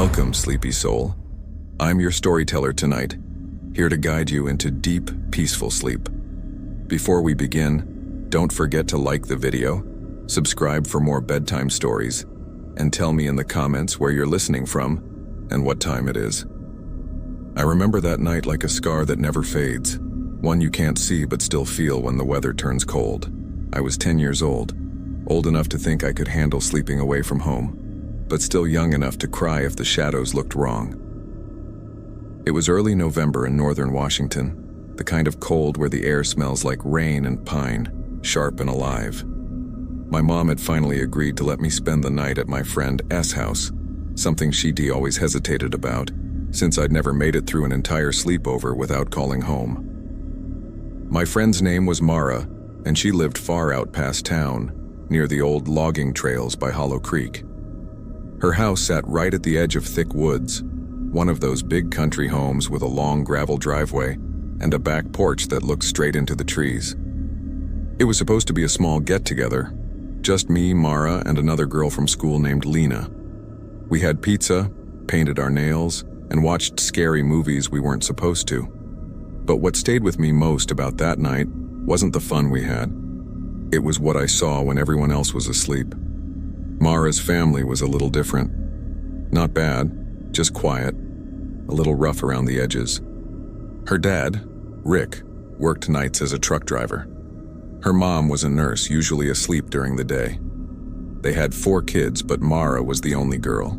Welcome, sleepy soul. I'm your storyteller tonight, here to guide you into deep, peaceful sleep. Before we begin, don't forget to like the video, subscribe for more bedtime stories, and tell me in the comments where you're listening from and what time it is. I remember that night like a scar that never fades, one you can't see but still feel when the weather turns cold. I was 10 years old enough to think I could handle sleeping away from home, but still young enough to cry if the shadows looked wrong. It was early November in northern Washington, the kind of cold where the air smells like rain and pine, sharp and alive. My mom had finally agreed to let me spend the night at my friend S' house, something she'd always hesitated about, since I'd never made it through an entire sleepover without calling home. My friend's name was Mara, and she lived far out past town, near the old logging trails by Hollow Creek. Her house sat right at the edge of thick woods, one of those big country homes with a long gravel driveway and a back porch that looked straight into the trees. It was supposed to be a small get-together, just me, Mara, and another girl from school named Lena. We had pizza, painted our nails, and watched scary movies we weren't supposed to. But what stayed with me most about that night wasn't the fun we had. It was what I saw when everyone else was asleep. Mara's family was a little different. Not bad, just quiet, a little rough around the edges. Her dad, Rick, worked nights as a truck driver. Her mom was a nurse, usually asleep during the day. They had 4 kids, but Mara was the only girl.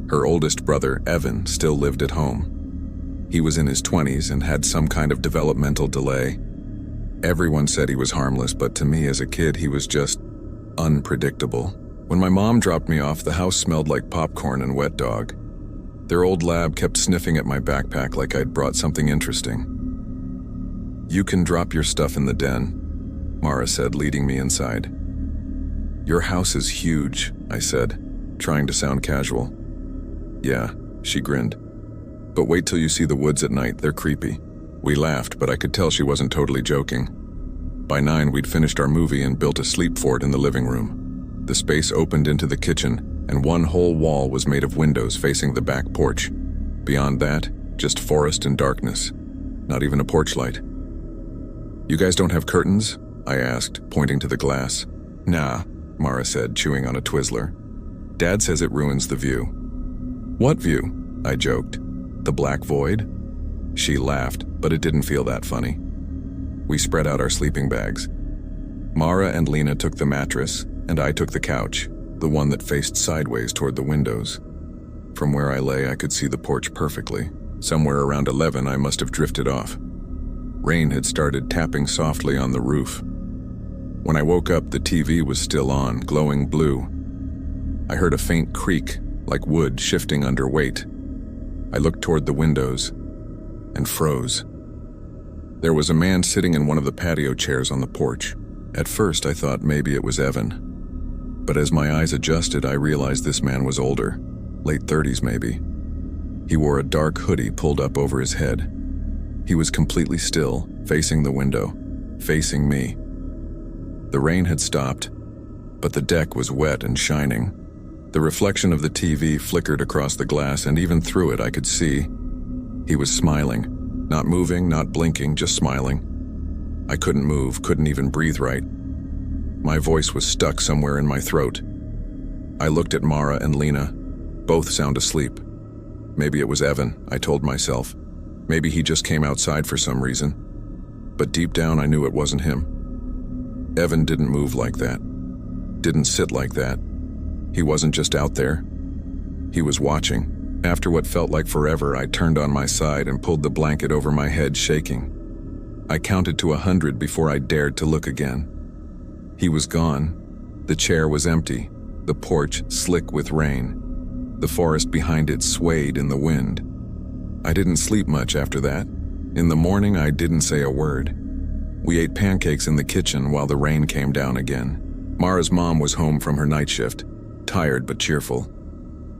Her oldest brother, Evan, still lived at home. He was in his 20s and had some kind of developmental delay. Everyone said he was harmless, but to me as a kid, he was just unpredictable. When my mom dropped me off, the house smelled like popcorn and wet dog. Their old lab kept sniffing at my backpack like I'd brought something interesting. "You can drop your stuff in the den," Mara said, leading me inside. "Your house is huge," I said, trying to sound casual. "Yeah," she grinned. "But wait till you see the woods at night, they're creepy." We laughed, but I could tell she wasn't totally joking. By 9, we'd finished our movie and built a sleep fort in the living room. The space opened into the kitchen, and one whole wall was made of windows facing the back porch. Beyond that, just forest and darkness. Not even a porch light. "You guys don't have curtains?" I asked, pointing to the glass. "Nah," Mara said, chewing on a Twizzler. "Dad says it ruins the view." "What view?" I joked. "The black void?" She laughed, but it didn't feel that funny. We spread out our sleeping bags. Mara and Lena took the mattress, and I took the couch, the one that faced sideways toward the windows. From where I lay, I could see the porch perfectly. Somewhere around 11, I must have drifted off. Rain had started tapping softly on the roof. When I woke up, the TV was still on, glowing blue. I heard a faint creak, like wood shifting under weight. I looked toward the windows and froze. There was a man sitting in one of the patio chairs on the porch. At first, I thought maybe it was Evan. But as my eyes adjusted, I realized this man was older, late 30s maybe. He wore a dark hoodie pulled up over his head. He was completely still, facing the window, facing me. The rain had stopped, but the deck was wet and shining. The reflection of the TV flickered across the glass, and even through it I could see he was smiling. Not moving, not blinking, just smiling. I couldn't move, couldn't even breathe right. My voice was stuck somewhere in my throat. I looked at Mara and Lena. Both sound asleep. Maybe it was Evan, I told myself. Maybe he just came outside for some reason. But deep down I knew it wasn't him. Evan didn't move like that. Didn't sit like that. He wasn't just out there. He was watching. After what felt like forever, I turned on my side and pulled the blanket over my head, shaking. I counted to 100 before I dared to look again. He was gone. The chair was empty, the porch slick with rain. The forest behind it swayed in the wind. I didn't sleep much after that. In the morning, I didn't say a word. We ate pancakes in the kitchen while the rain came down again. Mara's mom was home from her night shift, tired but cheerful.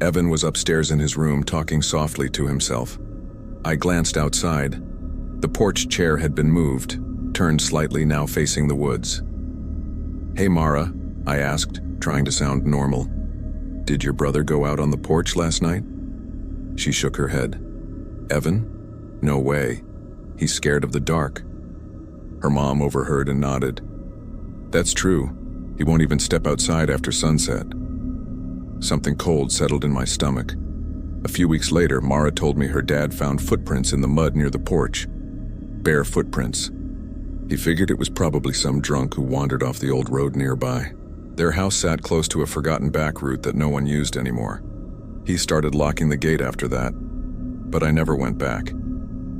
Evan was upstairs in his room talking softly to himself. I glanced outside. The porch chair had been moved, turned slightly, now facing the woods. "Hey Mara," I asked, trying to sound normal. "Did your brother go out on the porch last night?" She shook her head. Evan? No way. He's scared of the dark. Her mom overheard and nodded. That's true. He won't even step outside after sunset. Something cold settled in my stomach. A few weeks later, Mara told me her dad found footprints in the mud near the porch. Bare footprints. He figured it was probably some drunk who wandered off the old road nearby. Their house sat close to a forgotten back route that no one used anymore. He started locking the gate after that, but I never went back.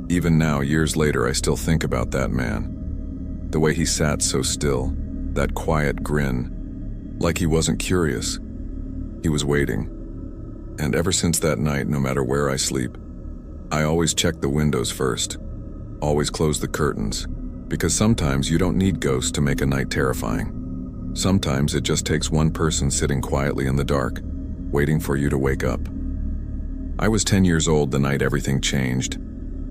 Even now, years later, I still think about that man. The way he sat so still, that quiet grin, like he wasn't curious. He was waiting. And ever since that night, no matter where I sleep, I always check the windows first. Always close the curtains, because sometimes you don't need ghosts to make a night terrifying. Sometimes it just takes one person sitting quietly in the dark, waiting for you to wake up. I was 10 years old the night everything changed.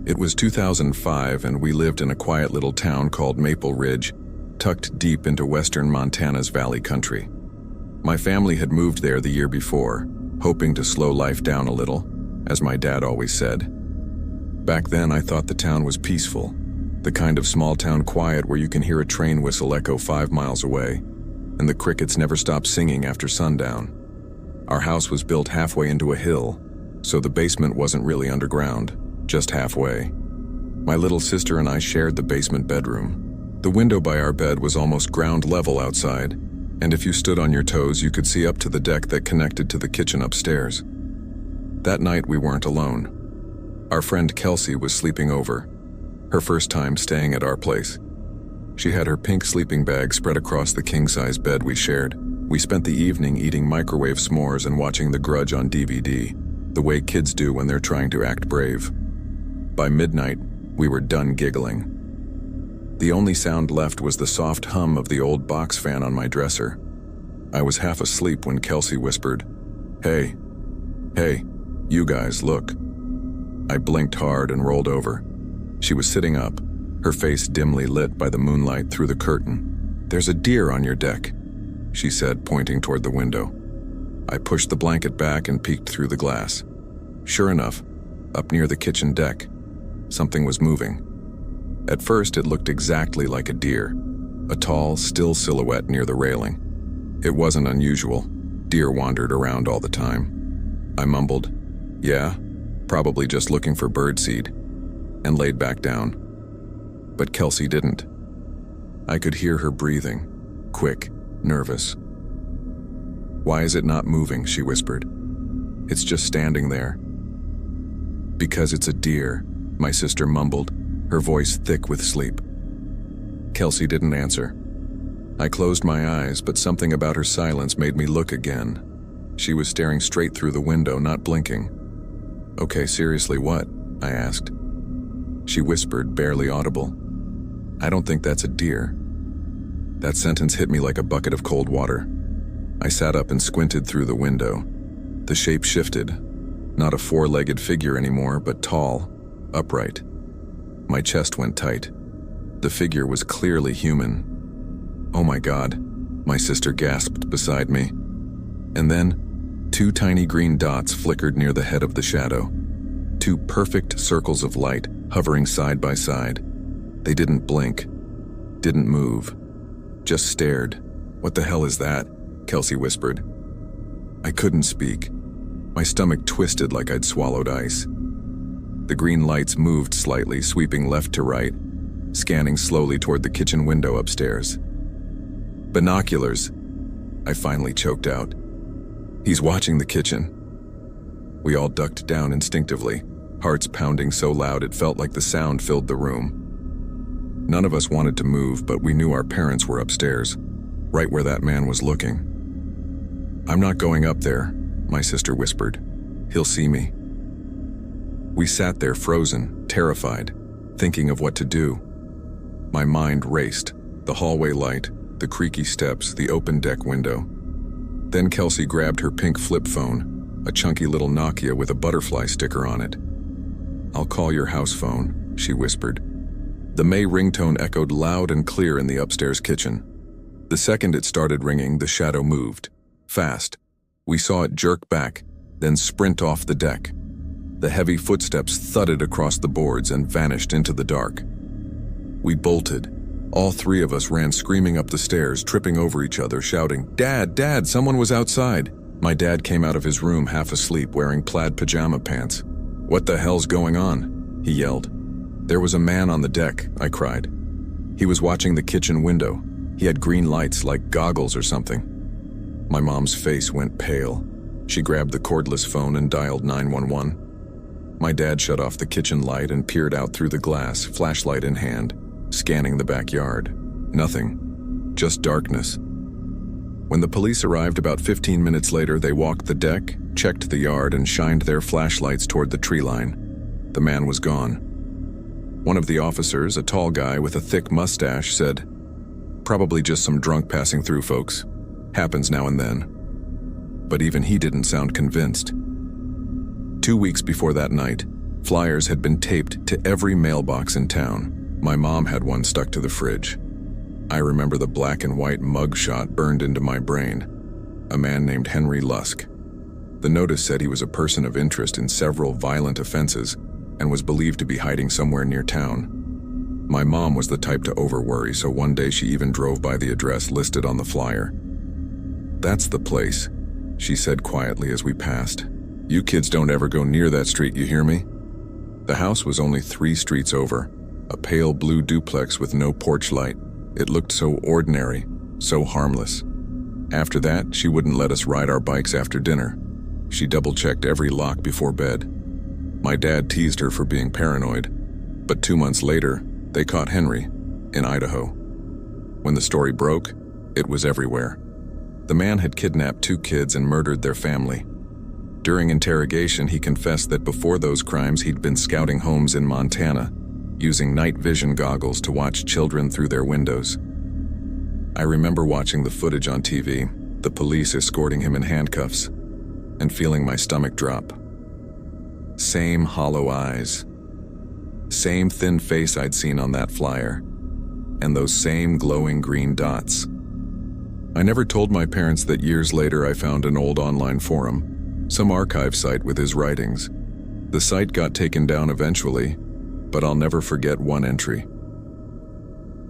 It was 2005 and we lived in a quiet little town called Maple Ridge, tucked deep into western Montana's valley country. My family had moved there the year before, hoping to slow life down a little, as my dad always said. Back then I thought the town was peaceful, the kind of small town quiet where you can hear a train whistle echo 5 miles away, and the crickets never stop singing after sundown. Our house was built halfway into a hill, so the basement wasn't really underground, just halfway. My little sister and I shared the basement bedroom. The window by our bed was almost ground level outside, and if you stood on your toes, you could see up to the deck that connected to the kitchen upstairs. That night, we weren't alone. Our friend Kelsey was sleeping over, her first time staying at our place. She had her pink sleeping bag spread across the king-size bed we shared. We spent the evening eating microwave s'mores and watching The Grudge on DVD, the way kids do when they're trying to act brave. By midnight, we were done giggling. The only sound left was the soft hum of the old box fan on my dresser. I was half asleep when Kelsey whispered, "Hey, you guys, look." I blinked hard and rolled over. She was sitting up, her face dimly lit by the moonlight through the curtain. "There's a deer on your deck," she said, pointing toward the window. I pushed the blanket back and peeked through the glass. Sure enough, up near the kitchen deck, something was moving. At first, it looked exactly like a deer, a tall, still silhouette near the railing. It wasn't unusual. Deer wandered around all the time. I mumbled, "Yeah, probably just looking for birdseed," and laid back down. But Kelsey didn't. I could hear her breathing, quick, nervous. "Why is it not moving?" she whispered. "It's just standing there." "Because it's a deer," my sister mumbled, her voice thick with sleep. Kelsey didn't answer. I closed my eyes, but something about her silence made me look again. She was staring straight through the window, not blinking. "Okay, seriously, what?" I asked. She whispered, barely audible, "I don't think that's a deer." That sentence hit me like a bucket of cold water. I sat up and squinted through the window. The shape shifted. Not a four-legged figure anymore, but tall, upright. My chest went tight. The figure was clearly human. "Oh my God," my sister gasped beside me. And then, 2 tiny green dots flickered near the head of the shadow. 2 perfect circles of light hovering side by side. They didn't blink, didn't move, just stared. "What the hell is that?" Kelsey whispered. I couldn't speak. My stomach twisted like I'd swallowed ice. The green lights moved slightly, sweeping left to right, scanning slowly toward the kitchen window upstairs. "Binoculars," I finally choked out. "He's watching the kitchen." We all ducked down instinctively, hearts pounding so loud it felt like the sound filled the room. None of us wanted to move, but we knew our parents were upstairs, right where that man was looking. "I'm not going up there," my sister whispered. "He'll see me." We sat there frozen, terrified, thinking of what to do. My mind raced, the hallway light, the creaky steps, the open deck window. Then Kelsey grabbed her pink flip phone, a chunky little Nokia with a butterfly sticker on it. "I'll call your house phone," she whispered. The May ringtone echoed loud and clear in the upstairs kitchen. The second it started ringing, the shadow moved. Fast. We saw it jerk back, then sprint off the deck. The heavy footsteps thudded across the boards and vanished into the dark. We bolted. All three of us ran screaming up the stairs, tripping over each other, shouting, "Dad, Dad, someone was outside!" My dad came out of his room half asleep, wearing plaid pajama pants. "What the hell's going on?" he yelled. "There was a man on the deck," I cried. "He was watching the kitchen window. He had green lights, like goggles or something." My mom's face went pale. She grabbed the cordless phone and dialed 911. My dad shut off the kitchen light and peered out through the glass, flashlight in hand, scanning the backyard. Nothing. Just darkness. When the police arrived about 15 minutes later, they walked the deck, checked the yard, and shined their flashlights toward the tree line. The man was gone. One of the officers, a tall guy with a thick mustache, said, "Probably just some drunk passing through, folks. Happens now and then." But even he didn't sound convinced. 2 weeks before that night, flyers had been taped to every mailbox in town. My mom had one stuck to the fridge. I remember the black and white mugshot burned into my brain. A man named Henry Lusk. The notice said he was a person of interest in several violent offenses and was believed to be hiding somewhere near town. My mom was the type to over-worry, so one day she even drove by the address listed on the flyer. "That's the place," she said quietly as we passed. "You kids don't ever go near that street, you hear me?" The house was only 3 streets over, a pale blue duplex with no porch light. It looked so ordinary, so harmless. After that, she wouldn't let us ride our bikes after dinner. She double-checked every lock before bed. My dad teased her for being paranoid, but 2 months later, they caught Henry in Idaho. When the story broke, it was everywhere. The man had kidnapped 2 kids and murdered their family. During interrogation, he confessed that before those crimes, he'd been scouting homes in Montana, using night vision goggles to watch children through their windows. I remember watching the footage on TV, the police escorting him in handcuffs, and feeling my stomach drop. Same hollow eyes, same thin face I'd seen on that flyer, and those same glowing green dots. I never told my parents that years later I found an old online forum, some archive site with his writings. The site got taken down eventually, but I'll never forget one entry.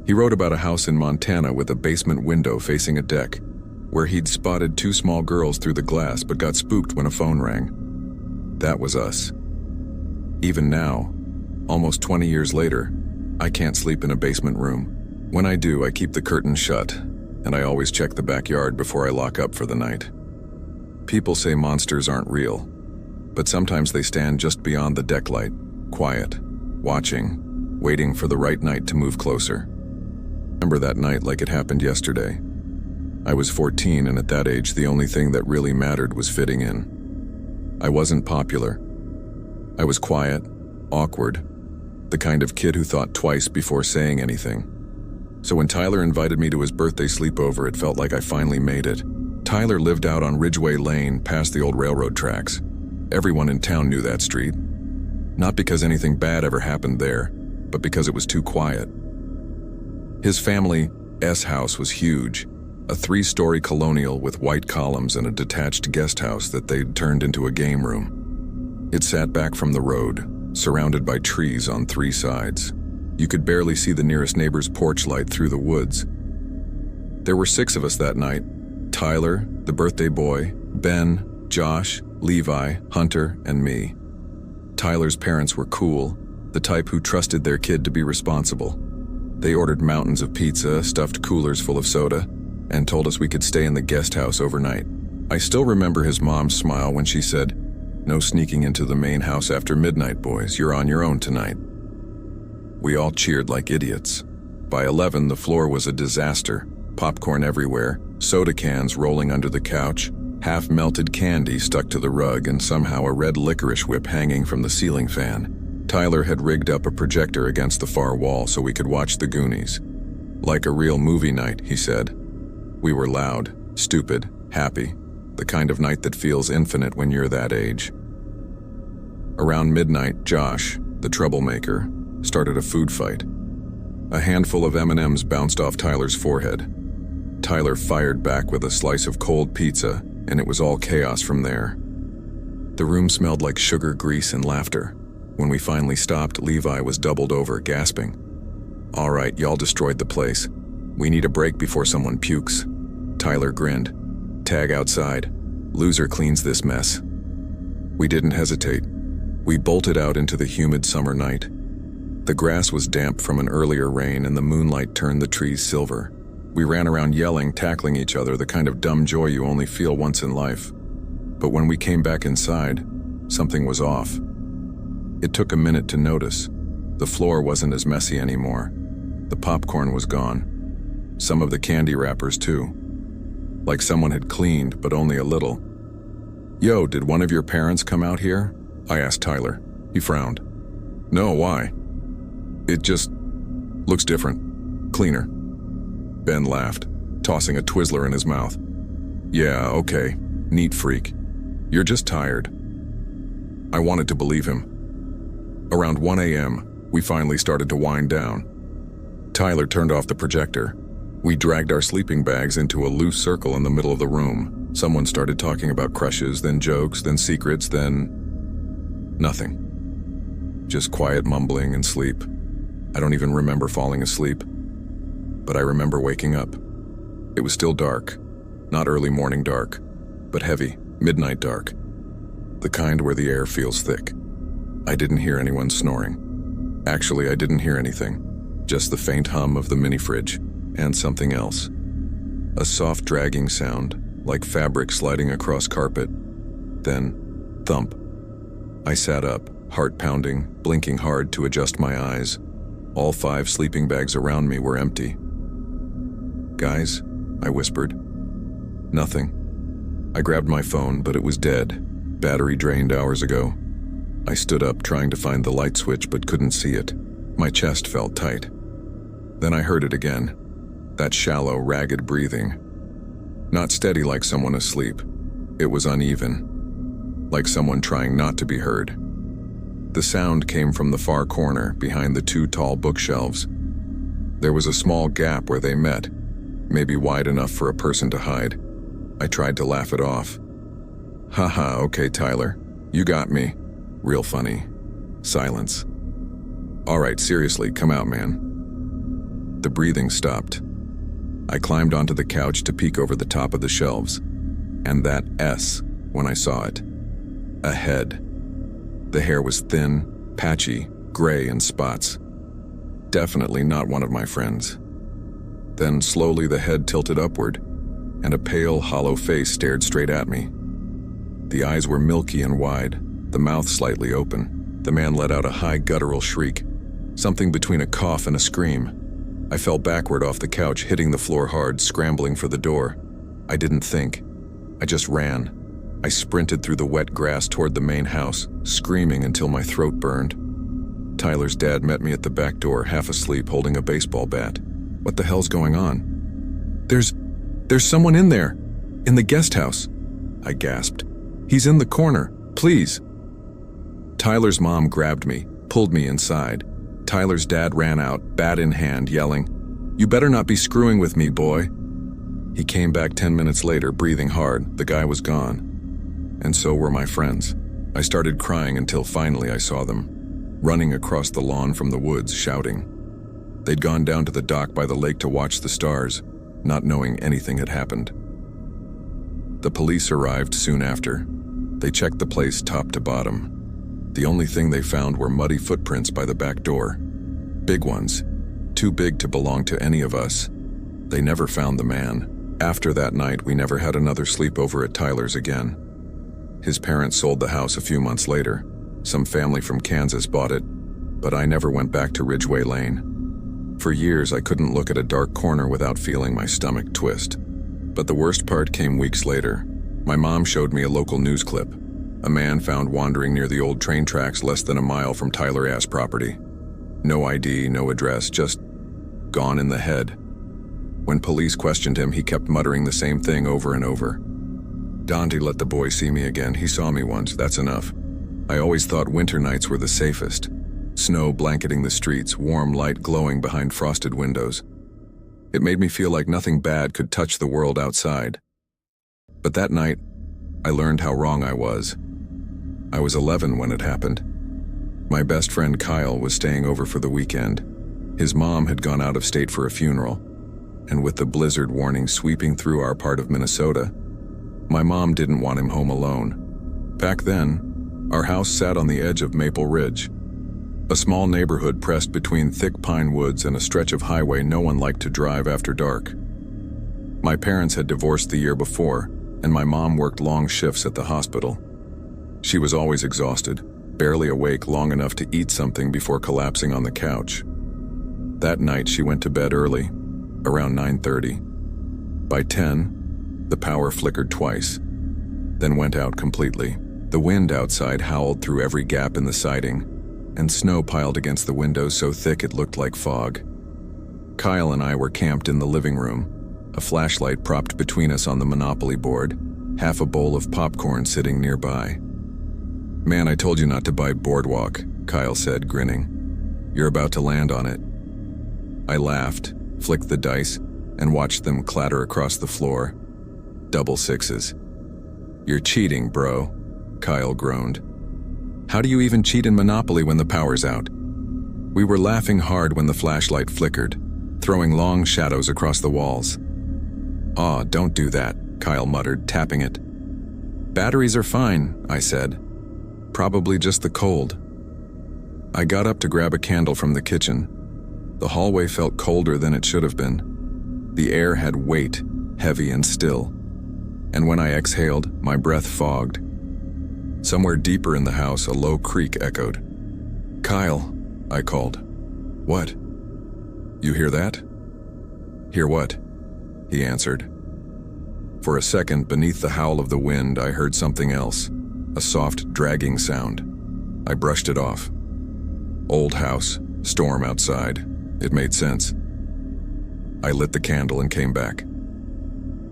He wrote about a house in Montana with a basement window facing a deck, where he'd spotted 2 small girls through the glass but got spooked when a phone rang. That was us. Even now, almost 20 years later, I can't sleep in a basement room. When I do, I keep the curtains shut, and I always check the backyard before I lock up for the night. People say monsters aren't real, but sometimes they stand just beyond the deck light, quiet, watching, waiting for the right night to move closer. I remember that night like it happened yesterday. I was 14, and at that age, the only thing that really mattered was fitting in. I wasn't popular. I was quiet, awkward, the kind of kid who thought twice before saying anything. So when Tyler invited me to his birthday sleepover, it felt like I finally made it. Tyler lived out on Ridgeway Lane, past the old railroad tracks. Everyone in town knew that street. Not because anything bad ever happened there, but because it was too quiet. His family's house was huge, a 3-story colonial with white columns and a detached guest house that they'd turned into a game room. It sat back from the road, surrounded by trees on 3 sides. You could barely see the nearest neighbor's porch light through the woods. There were 6 of us that night: Tyler, the birthday boy, Ben, Josh, Levi, Hunter, and me. Tyler's parents were cool, the type who trusted their kid to be responsible. They ordered mountains of pizza, stuffed coolers full of soda, and told us we could stay in the guest house overnight. I still remember his mom's smile when she said, "No sneaking into the main house after midnight, boys. You're on your own tonight." We all cheered like idiots. By 11, the floor was a disaster. Popcorn everywhere, soda cans rolling under the couch, half-melted candy stuck to the rug, and somehow a red licorice whip hanging from the ceiling fan. Tyler had rigged up a projector against the far wall so we could watch the Goonies. Like a real movie night, he said. We were loud, stupid, happy, the kind of night that feels infinite when you're that age. Around midnight, Josh, the troublemaker, started a food fight. A handful of M&Ms bounced off Tyler's forehead. Tyler fired back with a slice of cold pizza, and it was all chaos from there. The room smelled like sugar, grease, and laughter. When we finally stopped, Levi was doubled over, gasping. "All right, y'all destroyed the place. We need a break before someone pukes." Tyler grinned. "Tag outside. Loser cleans this mess." We didn't hesitate. We bolted out into the humid summer night. The grass was damp from an earlier rain and the moonlight turned the trees silver. We ran around yelling, tackling each other, the kind of dumb joy you only feel once in life. But when we came back inside, something was off. It took a minute to notice. The floor wasn't as messy anymore. The popcorn was gone. Some of the candy wrappers too. Like someone had cleaned, but only a little. "Yo, did one of your parents come out here?" I asked Tyler. He frowned. "No, why?" "It just looks different. Cleaner." Ben laughed, tossing a Twizzler in his mouth. "Yeah, okay. Neat freak. You're just tired." I wanted to believe him. Around 1 a.m., we finally started to wind down. Tyler turned off the projector. We dragged our sleeping bags into a loose circle in the middle of the room. Someone started talking about crushes, then jokes, then secrets, then nothing. Just quiet mumbling and sleep. I don't even remember falling asleep. But I remember waking up. It was still dark. Not early morning dark, but heavy, midnight dark. The kind where the air feels thick. I didn't hear anyone snoring. Actually, I didn't hear anything. Just the faint hum of the mini fridge, and something else. A soft dragging sound, like fabric sliding across carpet. Then, thump. I sat up, heart pounding, blinking hard to adjust my eyes. All 5 sleeping bags around me were empty. "Guys," I whispered. "Nothing." I grabbed my phone, but it was dead. Battery drained hours ago. I stood up, trying to find the light switch, but couldn't see it. My chest felt tight. Then I heard it again. That shallow, ragged breathing. Not steady like someone asleep. It was uneven. Like someone trying not to be heard. The sound came from the far corner, behind the 2 tall bookshelves. There was a small gap where they met, maybe wide enough for a person to hide. I tried to laugh it off. "Haha, okay, Tyler. You got me. Real funny." Silence. "All right, seriously, come out, man." The breathing stopped. I climbed onto the couch to peek over the top of the shelves. And that S, when I saw it. A head. The hair was thin, patchy, gray in spots. Definitely not one of my friends. Then slowly the head tilted upward, and a pale, hollow face stared straight at me. The eyes were milky and wide, the mouth slightly open. The man let out a high guttural shriek, something between a cough and a scream. I fell backward off the couch, hitting the floor hard, scrambling for the door. I didn't think. I just ran. I sprinted through the wet grass toward the main house, screaming until my throat burned. Tyler's dad met me at the back door, half asleep, holding a baseball bat. "What the hell's going on?" There's someone in there, in the guest house," I gasped. "He's in the corner, please." Tyler's mom grabbed me, pulled me inside. Tyler's dad ran out, bat in hand, yelling, "You better not be screwing with me, boy." He came back 10 minutes later, breathing hard. The guy was gone. And so were my friends. I started crying until finally I saw them, running across the lawn from the woods, shouting. They'd gone down to the dock by the lake to watch the stars, not knowing anything had happened. The police arrived soon after. They checked the place top to bottom. The only thing they found were muddy footprints by the back door. Big ones, too big to belong to any of us. They never found the man. After that night, we never had another sleepover at Tyler's again. His parents sold the house a few months later. Some family from Kansas bought it, but I never went back to Ridgeway Lane. For years, I couldn't look at a dark corner without feeling my stomach twist. But the worst part came weeks later. My mom showed me a local news clip. A man found wandering near the old train tracks less than a mile from Tyler A.'s property. No ID, no address, just gone in the head. When police questioned him, he kept muttering the same thing over and over. "Dante, let the boy see me again. He saw me once, that's enough." I always thought winter nights were the safest. Snow blanketing the streets, warm light glowing behind frosted windows. It made me feel like nothing bad could touch the world outside. But that night, I learned how wrong I was. I was 11 when it happened. My best friend Kyle was staying over for the weekend. His mom had gone out of state for a funeral, and with the blizzard warning sweeping through our part of Minnesota, my mom didn't want him home alone. Back then, our house sat on the edge of Maple Ridge, a small neighborhood pressed between thick pine woods and a stretch of highway no one liked to drive after dark. My parents had divorced the year before, and my mom worked long shifts at the hospital. She was always exhausted, barely awake long enough to eat something before collapsing on the couch. That night she went to bed early, around 9:30. By 10, the power flickered twice, then went out completely. The wind outside howled through every gap in the siding, and snow piled against the windows so thick it looked like fog. Kyle and I were camped in the living room, a flashlight propped between us on the Monopoly board, half a bowl of popcorn sitting nearby. "Man, I told you not to buy Boardwalk," Kyle said, grinning. "You're about to land on it." I laughed, flicked the dice, and watched them clatter across the floor. Double sixes. "You're cheating, bro," Kyle groaned. "How do you even cheat in Monopoly when the power's out?" We were laughing hard when the flashlight flickered, throwing long shadows across the walls. "Aw, don't do that," Kyle muttered, tapping it. "Batteries are fine," I said. "Probably just the cold." I got up to grab a candle from the kitchen. The hallway felt colder than it should have been. The air had weight, heavy and still. And when I exhaled, my breath fogged. Somewhere deeper in the house, a low creak echoed. "Kyle," I called. "What?" "You hear that?" "Hear what?" he answered. For a second, beneath the howl of the wind, I heard something else, a soft, dragging sound. I brushed it off. Old house, storm outside. It made sense. I lit the candle and came back.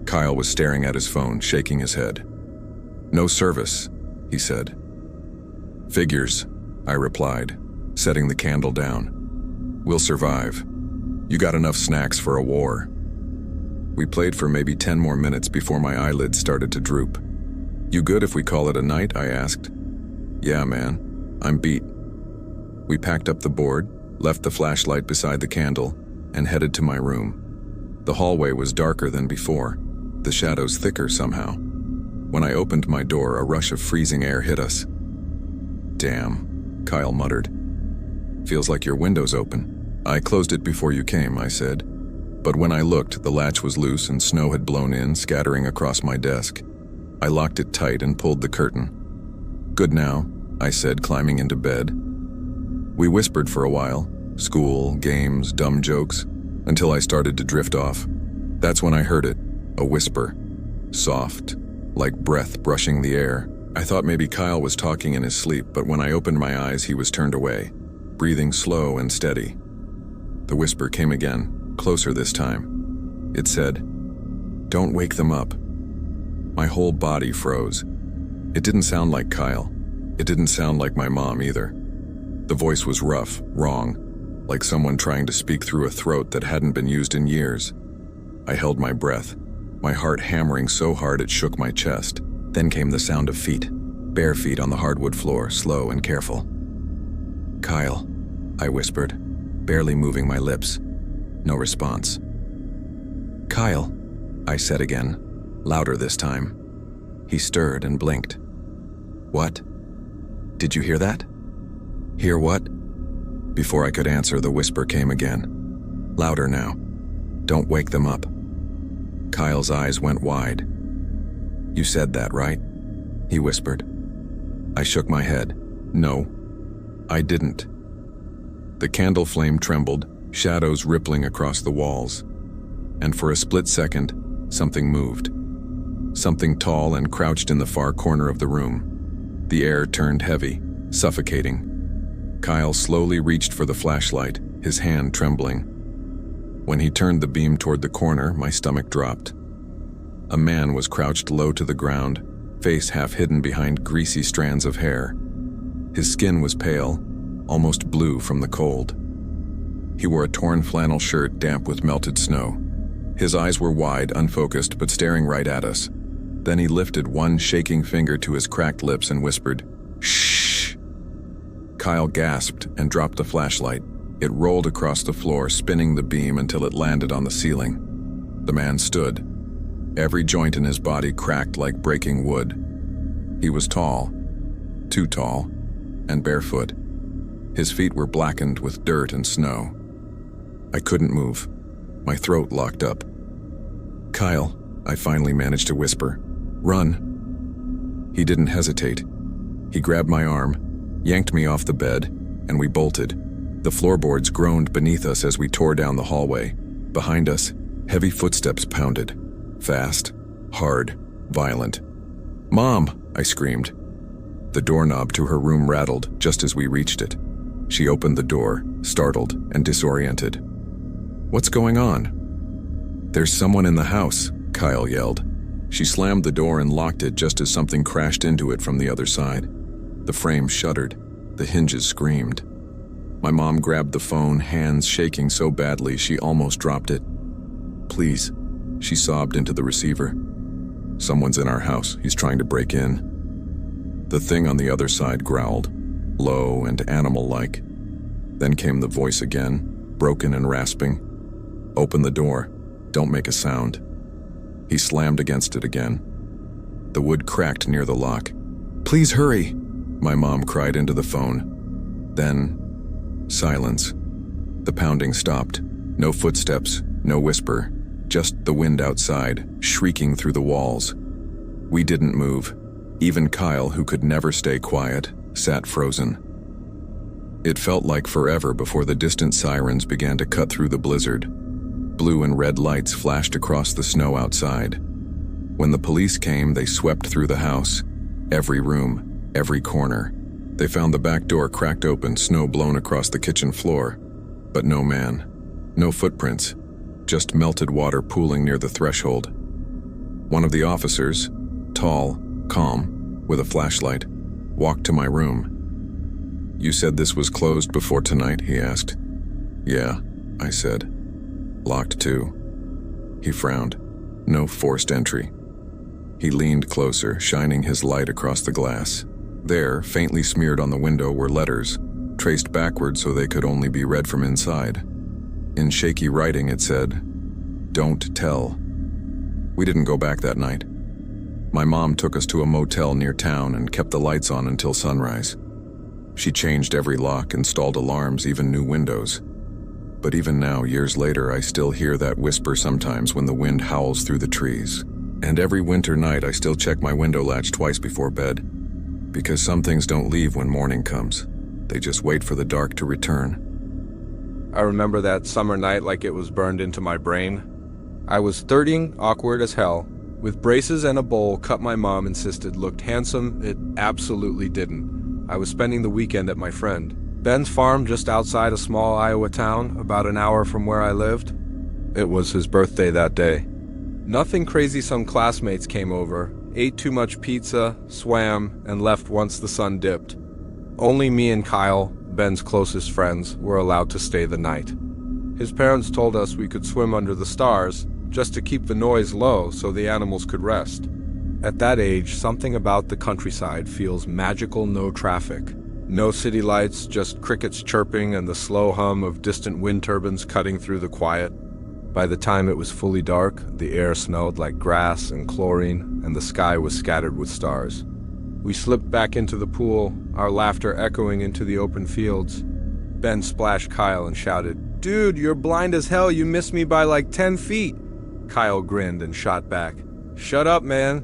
Kyle was staring at his phone, shaking his head. "No service," he said. "Figures," I replied, setting the candle down. "We'll survive. You got enough snacks for a war." We played for maybe 10 more minutes before my eyelids started to droop. "You good if we call it a night?" I asked. "Yeah, man. I'm beat." We packed up the board, left the flashlight beside the candle, and headed to my room. The hallway was darker than before, the shadows thicker somehow. When I opened my door, a rush of freezing air hit us. "Damn," Kyle muttered. "Feels like your window's open." "I closed it before you came," I said. But when I looked, the latch was loose and snow had blown in, scattering across my desk. I locked it tight and pulled the curtain. "Good now," I said, climbing into bed. We whispered for a while, school, games, dumb jokes, until I started to drift off. That's when I heard it, a whisper, soft, like breath brushing the air. I thought maybe Kyle was talking in his sleep, but when I opened my eyes, he was turned away, breathing slow and steady. The whisper came again, closer this time. It said, "Don't wake them up." My whole body froze. It didn't sound like Kyle. It didn't sound like my mom either. The voice was rough, wrong, like someone trying to speak through a throat that hadn't been used in years. I held my breath, my heart hammering so hard it shook my chest. Then came the sound of feet, bare feet on the hardwood floor, slow and careful. "Kyle," I whispered, barely moving my lips. No response. "Kyle," I said again, louder this time. He stirred and blinked. "What? Did you hear that?" "Hear what?" Before I could answer, the whisper came again, louder now. "Don't wake them up." Kyle's eyes went wide. "You said that, right?" he whispered. I shook my head. "No, I didn't." The candle flame trembled, shadows rippling across the walls. And for a split second, something moved. Something tall and crouched in the far corner of the room. The air turned heavy, suffocating. Kyle slowly reached for the flashlight, his hand trembling. When he turned the beam toward the corner, my stomach dropped. A man was crouched low to the ground, face half hidden behind greasy strands of hair. His skin was pale, almost blue from the cold. He wore a torn flannel shirt damp with melted snow. His eyes were wide, unfocused, but staring right at us. Then he lifted one shaking finger to his cracked lips and whispered, "Shh." Kyle gasped and dropped the flashlight. It rolled across the floor, spinning the beam until it landed on the ceiling. The man stood. Every joint in his body cracked like breaking wood. He was tall, too tall, and barefoot. His feet were blackened with dirt and snow. I couldn't move. My throat locked up. "Kyle," I finally managed to whisper. "Run." He didn't hesitate. He grabbed my arm, yanked me off the bed, and we bolted. The floorboards groaned beneath us as we tore down the hallway. Behind us, heavy footsteps pounded. Fast, hard, violent. "Mom!" I screamed. The doorknob to her room rattled just as we reached it. She opened the door, startled and disoriented. "What's going on?" "There's someone in the house," Kyle yelled. She slammed the door and locked it just as something crashed into it from the other side. The frame shuddered. The hinges screamed. My mom grabbed the phone, hands shaking so badly she almost dropped it. "Please," she sobbed into the receiver. "Someone's in our house. He's trying to break in." The thing on the other side growled, low and animal-like. Then came the voice again, broken and rasping. "Open the door. Don't make a sound." He slammed against it again. The wood cracked near the lock. "Please hurry," my mom cried into the phone. Then, silence. The pounding stopped. No footsteps, no whisper, just the wind outside, shrieking through the walls. We didn't move. Even Kyle, who could never stay quiet, sat frozen. It felt like forever before the distant sirens began to cut through the blizzard. Blue and red lights flashed across the snow outside. When the police came, they swept through the house. Every room, every corner. They found the back door cracked open, snow blown across the kitchen floor. But no man. No footprints. Just melted water pooling near the threshold. One of the officers, tall, calm, with a flashlight, walked to my room. "You said this was closed before tonight?" he asked. "Yeah," I said. "Locked too." He frowned. No forced entry. He leaned closer, shining his light across the glass. There, faintly smeared on the window, were letters, traced backward so they could only be read from inside. In shaky writing it said, "Don't tell." We didn't go back that night. My mom took us to a motel near town and kept the lights on until sunrise. She changed every lock, installed alarms, even new windows. But even now, years later, I still hear that whisper sometimes when the wind howls through the trees. And every winter night, I still check my window latch twice before bed. Because some things don't leave when morning comes. They just wait for the dark to return. I remember that summer night like it was burned into my brain. I was 13, awkward as hell. With braces and a bowl cut my mom insisted looked handsome. It absolutely didn't. I was spending the weekend at my friend Ben's farm just outside a small Iowa town, about an hour from where I lived. It was his birthday that day. Nothing crazy. Some classmates came over, ate too much pizza, swam, and left once the sun dipped. Only me and Kyle, Ben's closest friends, were allowed to stay the night. His parents told us we could swim under the stars, just to keep the noise low so the animals could rest. At that age, something about the countryside feels magical. No traffic. No city lights, just crickets chirping and the slow hum of distant wind turbines cutting through the quiet. By the time it was fully dark, the air smelled like grass and chlorine, and the sky was scattered with stars. We slipped back into the pool, our laughter echoing into the open fields. Ben splashed Kyle and shouted, "Dude, you're blind as hell. You missed me by like 10 feet. Kyle grinned and shot back, "Shut up, man.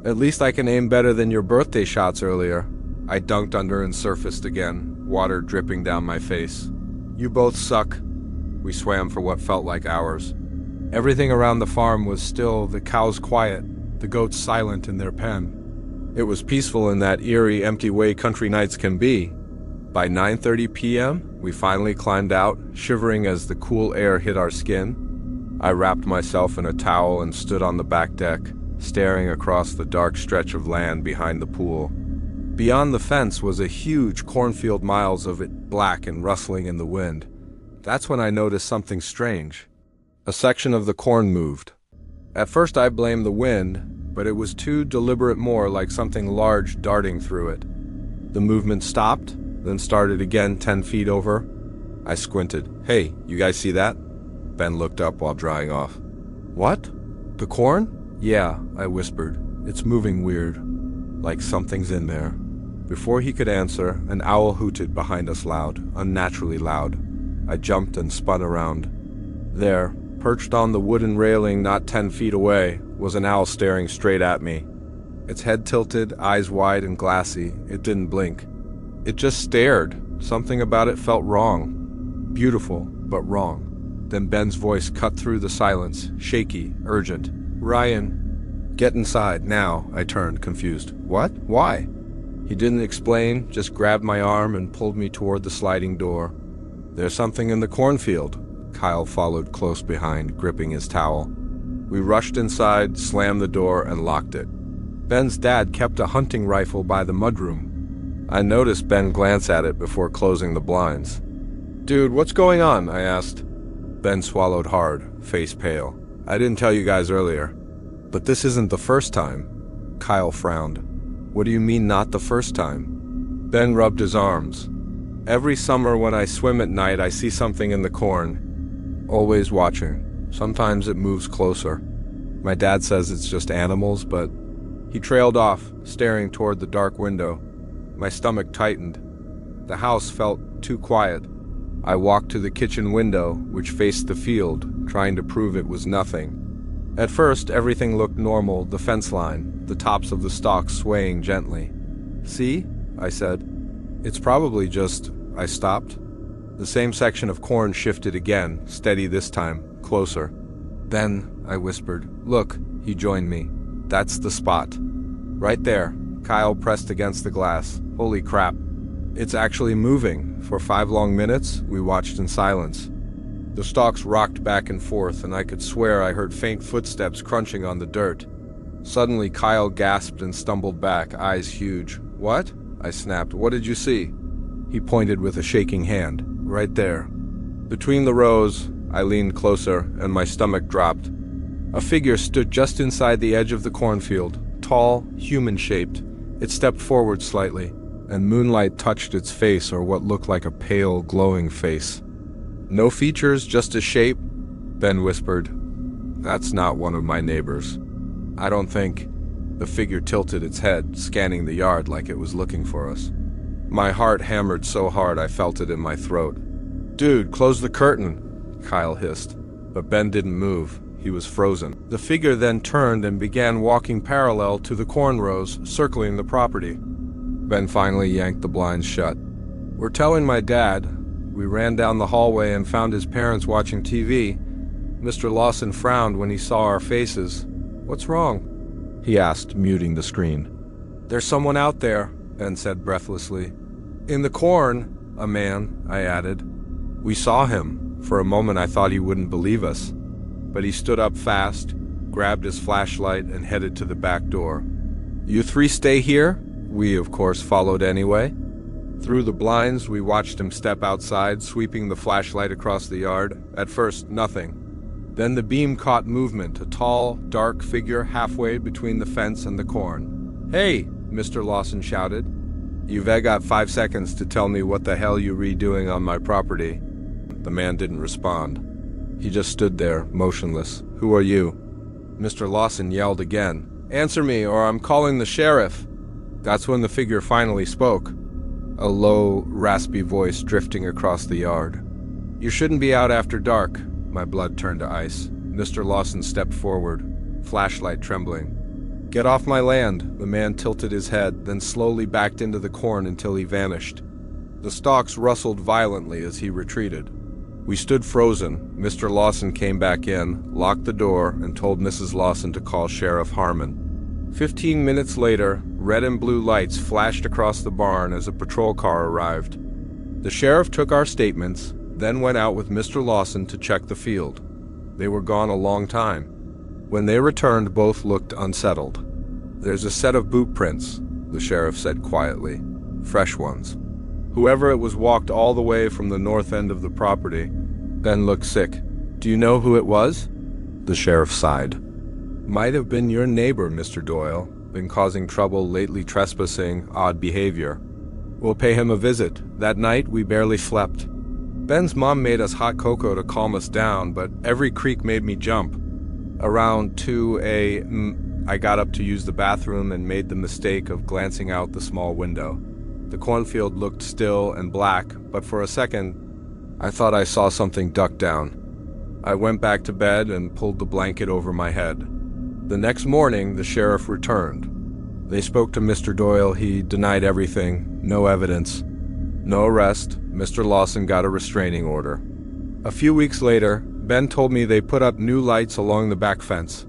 At least I can aim better than your birthday shots earlier." I dunked under and surfaced again, water dripping down my face. "You both suck." We swam for what felt like hours. Everything around the farm was still, the cows quiet, the goats silent in their pen. It was peaceful in that eerie, empty way country nights can be. By 9:30 p.m., we finally climbed out, shivering as the cool air hit our skin. I wrapped myself in a towel and stood on the back deck, staring across the dark stretch of land behind the pool. Beyond the fence was a huge cornfield, miles of it black and rustling in the wind. That's when I noticed something strange. A section of the corn moved. At first I blamed the wind, but it was too deliberate, more like something large darting through it. The movement stopped, then started again 10 feet over. I squinted. "Hey, you guys see that?" Ben looked up while drying off. "What? The corn?" "Yeah," I whispered. "It's moving weird. Like something's in there." Before he could answer, an owl hooted behind us loud, unnaturally loud. I jumped and spun around. There, perched on the wooden railing not 10 feet away, was an owl staring straight at me. Its head tilted, eyes wide and glassy. It didn't blink. It just stared. Something about it felt wrong. Beautiful, but wrong. Then Ben's voice cut through the silence, shaky, urgent. "Ryan, get inside, now." I turned, confused. "What? Why?" He didn't explain, just grabbed my arm and pulled me toward the sliding door. "There's something in the cornfield." Kyle followed close behind, gripping his towel. We rushed inside, slammed the door, and locked it. Ben's dad kept a hunting rifle by the mudroom. I noticed Ben glance at it before closing the blinds. "Dude, what's going on?" I asked. Ben swallowed hard, face pale. "I didn't tell you guys earlier, but this isn't the first time." Kyle frowned. "What do you mean not the first time?" Ben rubbed his arms. "Every summer when I swim at night, I see something in the corn. Always watching. Sometimes it moves closer. My dad says it's just animals, but..." He trailed off, staring toward the dark window. My stomach tightened. The house felt too quiet. I walked to the kitchen window, which faced the field, trying to prove it was nothing. At first, everything looked normal, the fence line, the tops of the stalks swaying gently. "See?" I said. "It's probably just..." I stopped. The same section of corn shifted again, steady this time, closer. "Then," I whispered. "Look." He joined me. "That's the spot. Right there." Kyle pressed against the glass. "Holy crap. It's actually moving." For 5 long minutes, we watched in silence. The stalks rocked back and forth, and I could swear I heard faint footsteps crunching on the dirt. Suddenly, Kyle gasped and stumbled back, eyes huge. "What?" I snapped. "What did you see?" He pointed with a shaking hand. "Right there." Between the rows, I leaned closer, and my stomach dropped. A figure stood just inside the edge of the cornfield, tall, human-shaped. It stepped forward slightly, and moonlight touched its face, or what looked like a pale, glowing face. "No features, just a shape," Ben whispered. "That's not one of my neighbors. I don't think..." The figure tilted its head, scanning the yard like it was looking for us. My heart hammered so hard I felt it in my throat. "Dude, close the curtain," Kyle hissed. But Ben didn't move. He was frozen. The figure then turned and began walking parallel to the corn rows, circling the property. Ben finally yanked the blinds shut. "We're telling my dad." We ran down the hallway and found his parents watching TV. Mr. Lawson frowned when he saw our faces. "What's wrong?" he asked, muting the screen. "There's someone out there," Ben said breathlessly. "In the corn." "A man," I added. "We saw him." For a moment I thought he wouldn't believe us. But he stood up fast, grabbed his flashlight, and headed to the back door. "You 3 stay here?" We, of course, followed anyway. Through the blinds, we watched him step outside, sweeping the flashlight across the yard. At first, nothing. Then the beam caught movement, a tall, dark figure halfway between the fence and the corn. "Hey!" Mr. Lawson shouted. "You've got 5 seconds to tell me what the hell you redoing on my property." The man didn't respond. He just stood there, motionless. "Who are you?" Mr. Lawson yelled again. "Answer me, or I'm calling the sheriff." That's when the figure finally spoke. A low, raspy voice drifting across the yard. "You shouldn't be out after dark." My blood turned to ice. Mr. Lawson stepped forward, flashlight trembling. "Get off my land." The man tilted his head, then slowly backed into the corn until he vanished. The stalks rustled violently as he retreated. We stood frozen. Mr. Lawson came back in, locked the door, and told Mrs. Lawson to call Sheriff Harmon. 15 minutes later, red and blue lights flashed across the barn as a patrol car arrived. The sheriff took our statements, then went out with Mr. Lawson to check the field. They were gone a long time. When they returned, both looked unsettled. "There's a set of boot prints," the sheriff said quietly. "Fresh ones. Whoever it was walked all the way from the north end of the property." Ben looked sick. "Do you know who it was?" The sheriff sighed. "Might have been your neighbor, Mr. Doyle. Been causing trouble lately, trespassing, odd behavior." We'll pay him a visit. That night, we barely slept. Ben's mom made us hot cocoa to calm us down, but every creak made me jump. Around 2 a.m., I got up to use the bathroom and made the mistake of glancing out the small window. The cornfield looked still and black, but for a second, I thought I saw something duck down. I went back to bed and pulled the blanket over my head. The next morning, the sheriff returned. They spoke to Mr. Doyle. He denied everything. No evidence. No arrest. Mr. Lawson got a restraining order. A few weeks later, Ben told me they put up new lights along the back fence.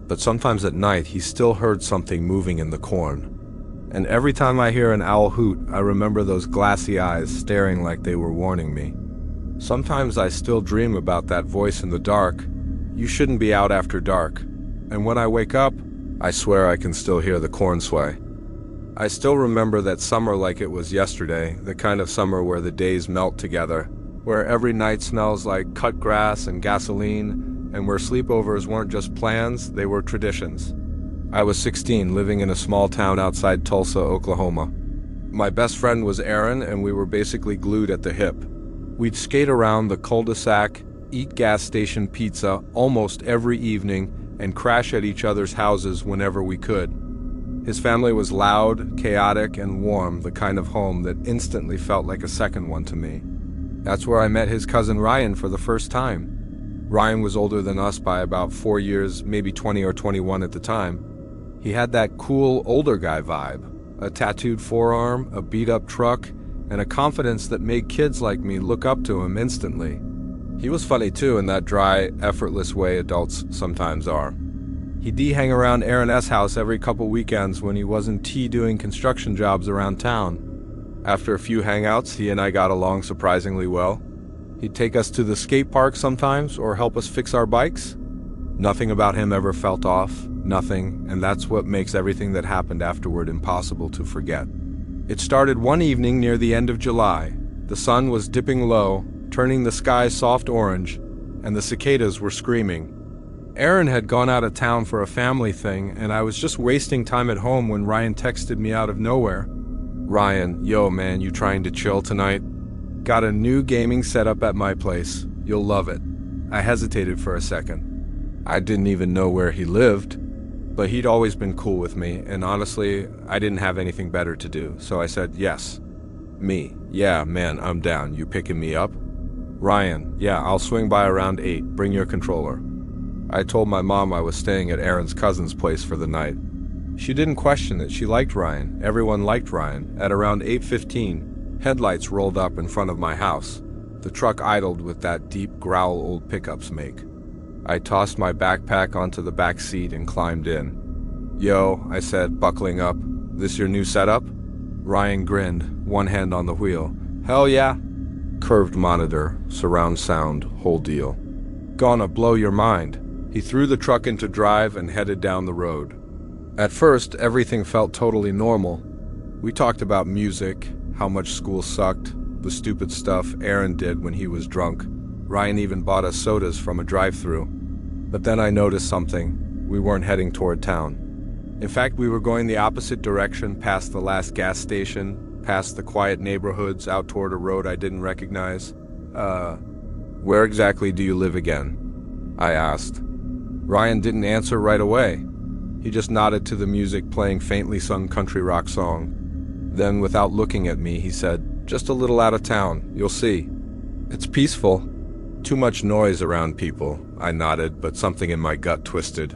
But sometimes at night, he still heard something moving in the corn. And every time I hear an owl hoot, I remember those glassy eyes staring like they were warning me. Sometimes I still dream about that voice in the dark. You shouldn't be out after dark. And when I wake up, I swear I can still hear the corn sway. I still remember that summer like it was yesterday, the kind of summer where the days melt together, where every night smells like cut grass and gasoline, and where sleepovers weren't just plans, they were traditions. I was 16, living in a small town outside Tulsa, Oklahoma. My best friend was Aaron, and we were basically glued at the hip. We'd skate around the cul-de-sac, eat gas station pizza almost every evening, and crash at each other's houses whenever we could. His family was loud, chaotic, and warm, the kind of home that instantly felt like a second one to me. That's where I met his cousin Ryan for the first time. Ryan was older than us by about 4 years, maybe 20 or 21 at the time. He had that cool older guy vibe, a tattooed forearm, a beat-up truck, and a confidence that made kids like me look up to him instantly. He was funny too, in that dry, effortless way adults sometimes are. He'd hang around Aaron S. house every couple weekends when he wasn't doing construction jobs around town. After a few hangouts, he and I got along surprisingly well. He'd take us to the skate park sometimes, or help us fix our bikes. Nothing about him ever felt off, nothing, and that's what makes everything that happened afterward impossible to forget. It started one evening near the end of July. The sun was dipping low, turning the sky soft orange, and the cicadas were screaming. Aaron had gone out of town for a family thing, and I was just wasting time at home when Ryan texted me out of nowhere. "Ryan, yo man, you trying to chill tonight? Got a new gaming setup at my place. You'll love it." I hesitated for a second. I didn't even know where he lived, but he'd always been cool with me, and honestly, I didn't have anything better to do, so I said yes. Me, "Yeah, man, I'm down. You picking me up?" Ryan, "Yeah, I'll swing by around 8. Bring your controller." I told my mom I was staying at Aaron's cousin's place for the night. She didn't question it. She liked Ryan. Everyone liked Ryan. At around 8:15, headlights rolled up in front of my house. The truck idled with that deep growl old pickups make. I tossed my backpack onto the back seat and climbed in. "Yo," I said, buckling up. "This your new setup?" Ryan grinned, one hand on the wheel. "Hell yeah." Curved monitor, surround sound, whole deal. "Gonna blow your mind." He threw the truck into drive and headed down the road. At first, everything felt totally normal. We talked about music, how much school sucked, the stupid stuff Aaron did when he was drunk. Ryan even bought us sodas from a drive-thru. But then I noticed something. We weren't heading toward town. In fact, we were going the opposite direction, past the last gas station, past the quiet neighborhoods, out toward a road I didn't recognize. Where exactly do you live again?" I asked. Ryan didn't answer right away. He just nodded to the music playing faintly sung country rock song. Then, without looking at me, he said, "Just a little out of town. You'll see. It's peaceful. Too much noise around people." I nodded, but something in my gut twisted.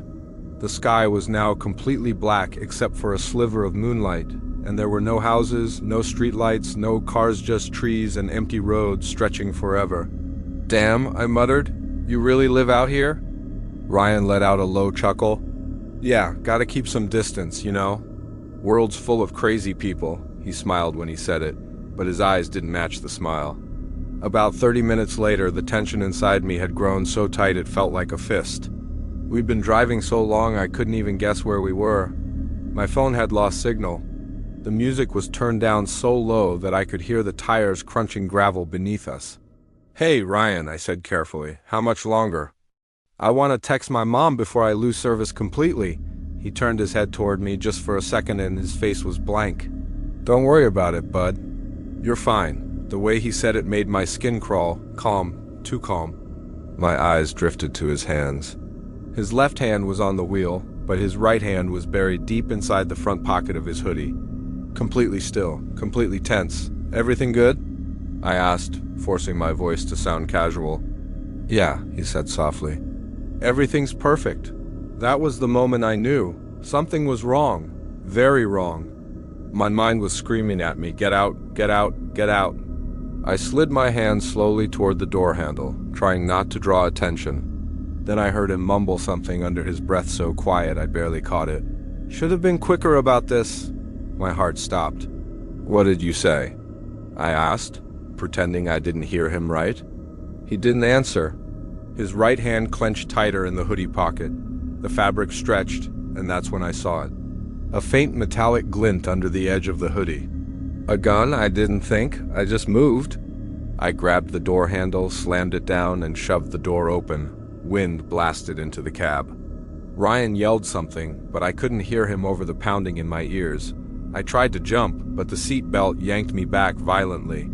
The sky was now completely black except for a sliver of moonlight, and there were no houses, no streetlights, no cars, just trees and empty roads stretching forever. "Damn," I muttered. "You really live out here?" Ryan let out a low chuckle. "Yeah, gotta keep some distance, you know. World's full of crazy people." He smiled when he said it, but his eyes didn't match the smile. About 30 minutes later, the tension inside me had grown so tight it felt like a fist. We'd been driving so long I couldn't even guess where we were. My phone had lost signal. The music was turned down so low that I could hear the tires crunching gravel beneath us. "Hey, Ryan," I said carefully, "how much longer?" "I want to text my mom before I lose service completely." He turned his head toward me just for a second and his face was blank. "Don't worry about it, bud. You're fine. The way he said it made my skin crawl. Calm, too calm. My eyes drifted to his hands. His left hand was on the wheel, but his right hand was buried deep inside the front pocket of his hoodie. Completely still, completely tense. Everything good? I asked, forcing my voice to sound casual. Yeah, he said softly. Everything's perfect. That was the moment I knew. Something was wrong. Very wrong. My mind was screaming at me, get out, get out, get out. I slid my hand slowly toward the door handle, trying not to draw attention. Then I heard him mumble something under his breath so quiet I barely caught it. Should have been quicker about this. My heart stopped. What did you say? I asked, pretending I didn't hear him right. He didn't answer. His right hand clenched tighter in the hoodie pocket. The fabric stretched, and that's when I saw it. A faint metallic glint under the edge of the hoodie. A gun? I didn't think. I just moved. I grabbed the door handle, slammed it down, and shoved the door open. Wind blasted into the cab. Ryan yelled something, but I couldn't hear him over the pounding in my ears. I tried to jump, but the seat belt yanked me back violently.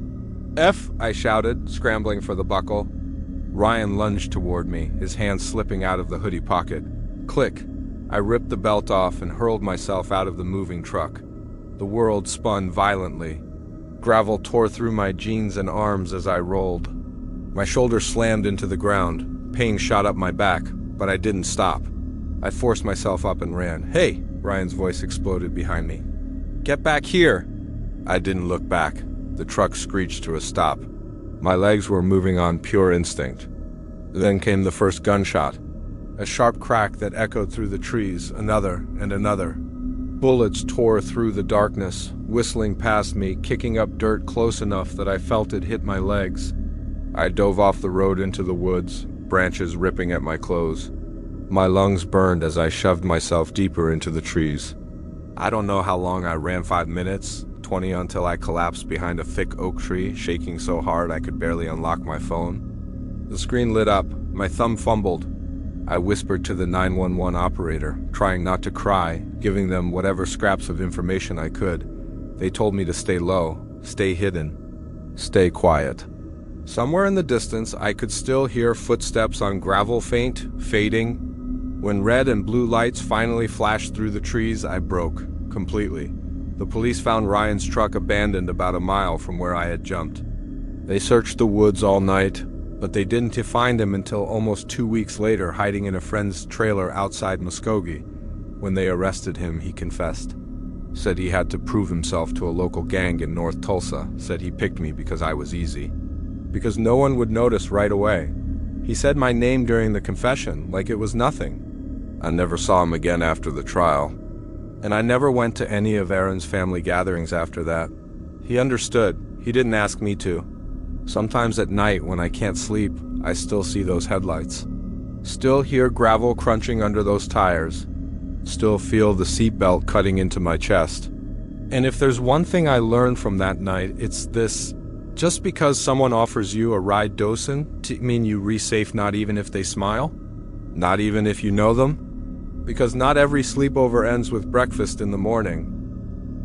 F, I shouted, scrambling for the buckle. Ryan lunged toward me, his hand slipping out of the hoodie pocket. Click. I ripped the belt off and hurled myself out of the moving truck. The world spun violently. Gravel tore through my jeans and arms as I rolled. My shoulder slammed into the ground. Pain shot up my back, but I didn't stop. I forced myself up and ran. Hey, Ryan's voice exploded behind me. Get back here! I didn't look back. The truck screeched to a stop. My legs were moving on pure instinct. Then came the first gunshot. A sharp crack that echoed through the trees, another and another. Bullets tore through the darkness, whistling past me, kicking up dirt close enough that I felt it hit my legs. I dove off the road into the woods, branches ripping at my clothes. My lungs burned as I shoved myself deeper into the trees. I don't know how long I ran, 5 minutes, 20 until I collapsed behind a thick oak tree, shaking so hard I could barely unlock my phone. The screen lit up, my thumb fumbled. I whispered to the 911 operator, trying not to cry, giving them whatever scraps of information I could. They told me to stay low, stay hidden, stay quiet. Somewhere in the distance, I could still hear footsteps on gravel fading. When red and blue lights finally flashed through the trees, I broke, completely. The police found Ryan's truck abandoned about a mile from where I had jumped. They searched the woods all night, but they didn't find him until almost 2 weeks later, hiding in a friend's trailer outside Muskogee. When they arrested him, he confessed. Said he had to prove himself to a local gang in North Tulsa. Said he picked me because I was easy. Because no one would notice right away. He said my name during the confession, like it was nothing. I never saw him again after the trial. And I never went to any of Aaron's family gatherings after that. He understood. He didn't ask me to. Sometimes at night when I can't sleep, I still see those headlights. Still hear gravel crunching under those tires. Still feel the seatbelt cutting into my chest. And if there's one thing I learned from that night, it's this. Just because someone offers you a ride doesn't mean you re-safe, not even if they smile. Not even if you know them. Because not every sleepover ends with breakfast in the morning.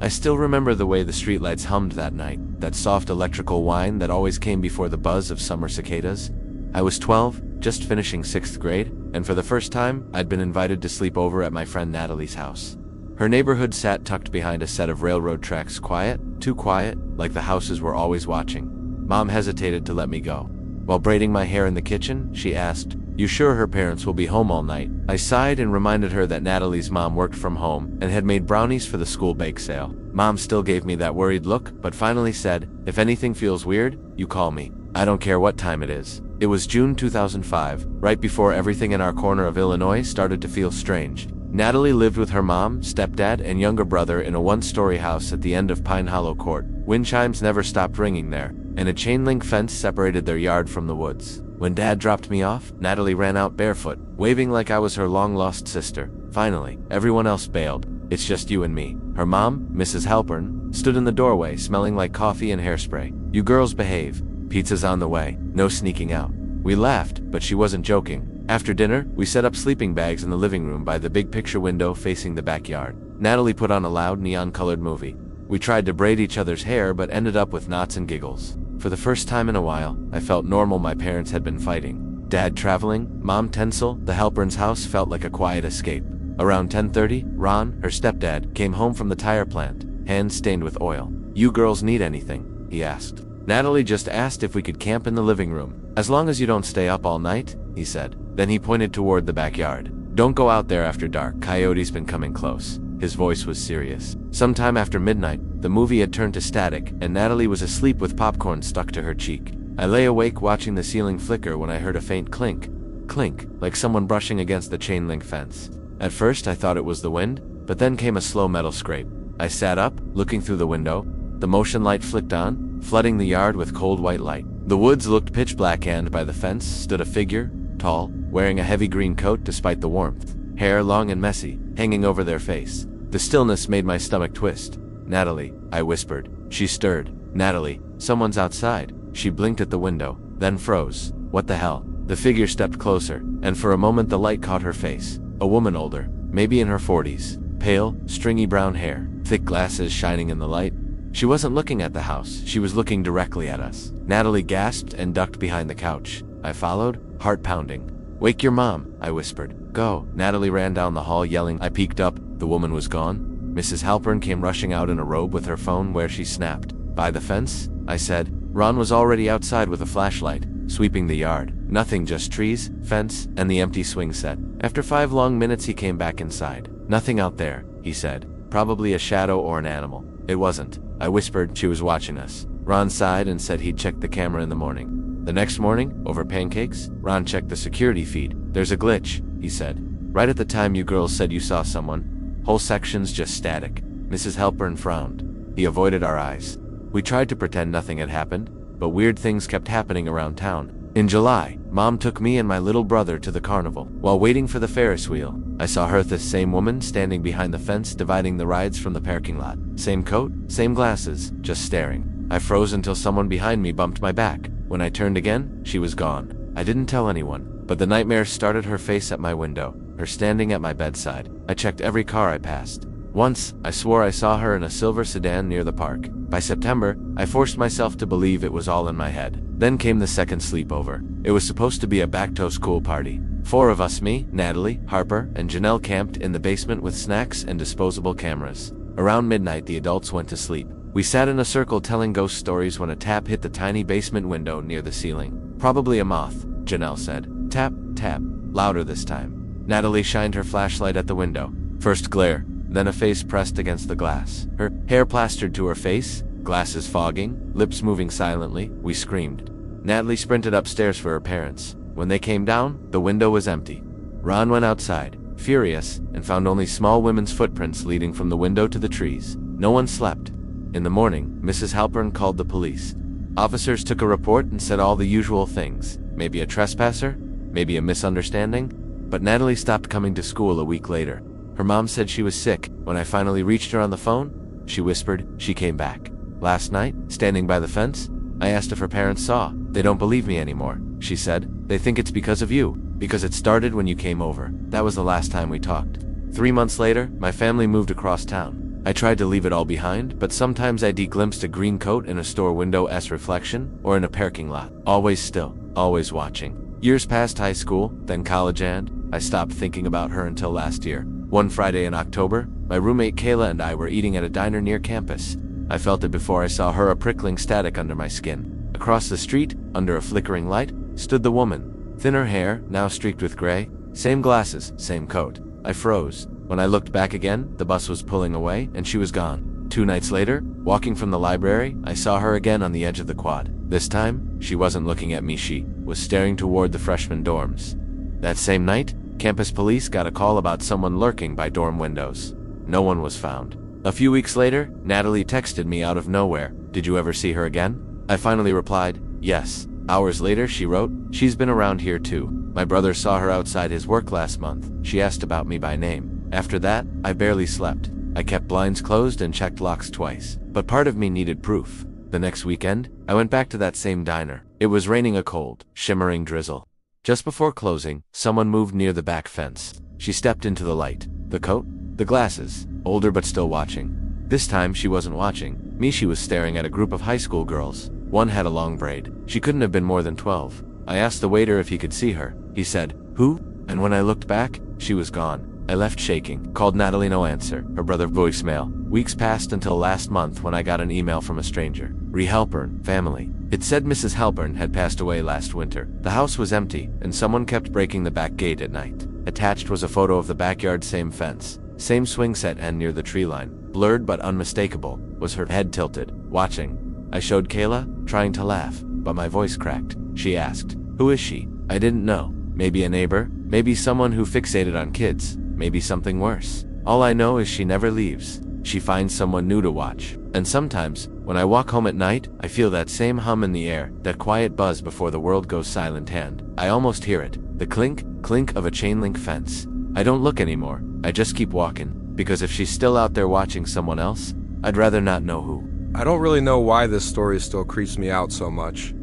I still remember the way the streetlights hummed that night, that soft electrical whine that always came before the buzz of summer cicadas. I was 12, just finishing 6th grade, and for the first time, I'd been invited to sleep over at my friend Natalie's house. Her neighborhood sat tucked behind a set of railroad tracks, quiet, too quiet, like the houses were always watching. Mom hesitated to let me go. While braiding my hair in the kitchen, she asked, "You sure her parents will be home all night?" I sighed and reminded her that Natalie's mom worked from home and had made brownies for the school bake sale. Mom still gave me that worried look, but finally said, "If anything feels weird, you call me. I don't care what time it is." It was June 2005, right before everything in our corner of Illinois started to feel strange. Natalie lived with her mom, stepdad, and younger brother in a one-story house at the end of Pine Hollow Court. Wind chimes never stopped ringing there, and a chain-link fence separated their yard from the woods. When Dad dropped me off, Natalie ran out barefoot, waving like I was her long-lost sister. Finally, everyone else bailed. It's just you and me. Her mom, Mrs. Halpern, stood in the doorway smelling like coffee and hairspray. "You girls behave. Pizza's on the way. No sneaking out." We laughed, but she wasn't joking. After dinner, we set up sleeping bags in the living room by the big picture window facing the backyard. Natalie put on a loud neon-colored movie. We tried to braid each other's hair but ended up with knots and giggles. For the first time in a while, I felt normal. My parents had been fighting. Dad traveling, Mom tinsel, the Halpern's house felt like a quiet escape. Around 10:30, Ron, her stepdad, came home from the tire plant, hands stained with oil. "You girls need anything?" he asked. Natalie just asked if we could camp in the living room. "As long as you don't stay up all night," he said. Then he pointed toward the backyard. "Don't go out there after dark. Coyote's been coming close." His voice was serious. Sometime after midnight, the movie had turned to static, and Natalie was asleep with popcorn stuck to her cheek. I lay awake watching the ceiling flicker when I heard a faint clink. Clink, like someone brushing against the chain link fence. At first I thought it was the wind, but then came a slow metal scrape. I sat up, looking through the window. The motion light flicked on, flooding the yard with cold white light. The woods looked pitch black, and by the fence stood a figure, tall, wearing a heavy green coat despite the warmth. Hair long and messy, hanging over their face. The stillness made my stomach twist. "Natalie," I whispered. She stirred. "Natalie, someone's outside." She blinked at the window, then froze. "What the hell?" The figure stepped closer, and for a moment the light caught her face. A woman older, maybe in her 40s. Pale, stringy brown hair, thick glasses shining in the light. She wasn't looking at the house, she was looking directly at us. Natalie gasped and ducked behind the couch. I followed, heart pounding. "Wake your mom," I whispered. "Go." Natalie ran down the hall yelling. I peeked up. The woman was gone. Mrs. Halpern came rushing out in a robe with her phone where she snapped. "By the fence?" I said. Ron was already outside with a flashlight, sweeping the yard. Nothing, just trees, fence, and the empty swing set. After 5 long minutes he came back inside. "Nothing out there," he said. "Probably a shadow or an animal." It wasn't. I whispered. She was watching us. Ron sighed and said he'd check the camera in the morning. The next morning, over pancakes, Ron checked the security feed. "There's a glitch," he said. "Right at the time you girls said you saw someone. Whole section's just static." Mrs. Halpern frowned. He avoided our eyes. We tried to pretend nothing had happened, but weird things kept happening around town. In July, Mom took me and my little brother to the carnival. While waiting for the Ferris wheel, I saw her, the same woman, standing behind the fence dividing the rides from the parking lot. Same coat, same glasses, just staring. I froze until someone behind me bumped my back. When I turned again, she was gone. I didn't tell anyone, but the nightmare started. Her face at my window, her standing at my bedside. I checked every car I passed. Once, I swore I saw her in a silver sedan near the park. By September, I forced myself to believe it was all in my head. Then came the second sleepover. It was supposed to be a back-to-school party. 4 of us, me, Natalie, Harper, and Janelle, camped in the basement with snacks and disposable cameras. Around midnight, the adults went to sleep. We sat in a circle telling ghost stories when a tap hit the tiny basement window near the ceiling. "Probably a moth," Janelle said. Tap, tap, louder this time. Natalie shined her flashlight at the window. First glare, then a face pressed against the glass. Her hair plastered to her face, glasses fogging, lips moving silently. We screamed. Natalie sprinted upstairs for her parents. When they came down, the window was empty. Ron went outside, furious, and found only small women's footprints leading from the window to the trees. No one slept. In the morning, Mrs. Halpern called the police. Officers took a report and said all the usual things. Maybe a trespasser, maybe a misunderstanding. But Natalie stopped coming to school a week later. Her mom said she was sick. When I finally reached her on the phone, she whispered she came back. Last night, standing by the fence, I asked if her parents saw. "They don't believe me anymore," she said. "They think it's because of you, because it started when you came over." That was the last time we talked. 3 months later, my family moved across town. I tried to leave it all behind, but sometimes I glimpsed a green coat in a store window's reflection, or in a parking lot. Always still, always watching. Years passed high school, then college, and I stopped thinking about her until last year. One Friday in October, my roommate Kayla and I were eating at a diner near campus. I felt it before I saw her, a prickling static under my skin. Across the street, under a flickering light, stood the woman. Thinner hair, now streaked with gray, same glasses, same coat. I froze. When I looked back again, the bus was pulling away, and she was gone. 2 nights later, walking from the library, I saw her again on the edge of the quad. This time, she wasn't looking at me, she was staring toward the freshman dorms. That same night, campus police got a call about someone lurking by dorm windows. No one was found. A few weeks later, Natalie texted me out of nowhere. "Did you ever see her again?" I finally replied, "Yes." Hours later, she wrote, "She's been around here too. My brother saw her outside his work last month. She asked about me by name." After that, I barely slept. I kept blinds closed and checked locks twice. But part of me needed proof. The next weekend, I went back to that same diner. It was raining a cold, shimmering drizzle. Just before closing, someone moved near the back fence. She stepped into the light. The coat, the glasses, older but still watching. This time, she wasn't watching me, she was staring at a group of high school girls. One had a long braid. She couldn't have been more than 12. I asked the waiter if he could see her. He said, "Who?" And when I looked back, she was gone. I left shaking. Called Natalie, no answer. Her brother, voicemail. Weeks passed until last month when I got an email from a stranger. Re Halpern, family. It said Mrs. Halpern had passed away last winter. The house was empty, and someone kept breaking the back gate at night. Attached was a photo of the backyard, same fence, same swing set, and near the tree line, blurred but unmistakable, was her head tilted, watching. I showed Kayla, trying to laugh, but my voice cracked. She asked, "Who is she?" I didn't know. Maybe a neighbor, maybe someone who fixated on kids, maybe something worse. All I know is she never leaves. She finds someone new to watch. And sometimes, when I walk home at night, I feel that same hum in the air, that quiet buzz before the world goes silent, and I almost hear it, the clink, clink of a chain link fence. I don't look anymore. I just keep walking, because if she's still out there watching someone else, I'd rather not know who. I don't really know why this story still creeps me out so much.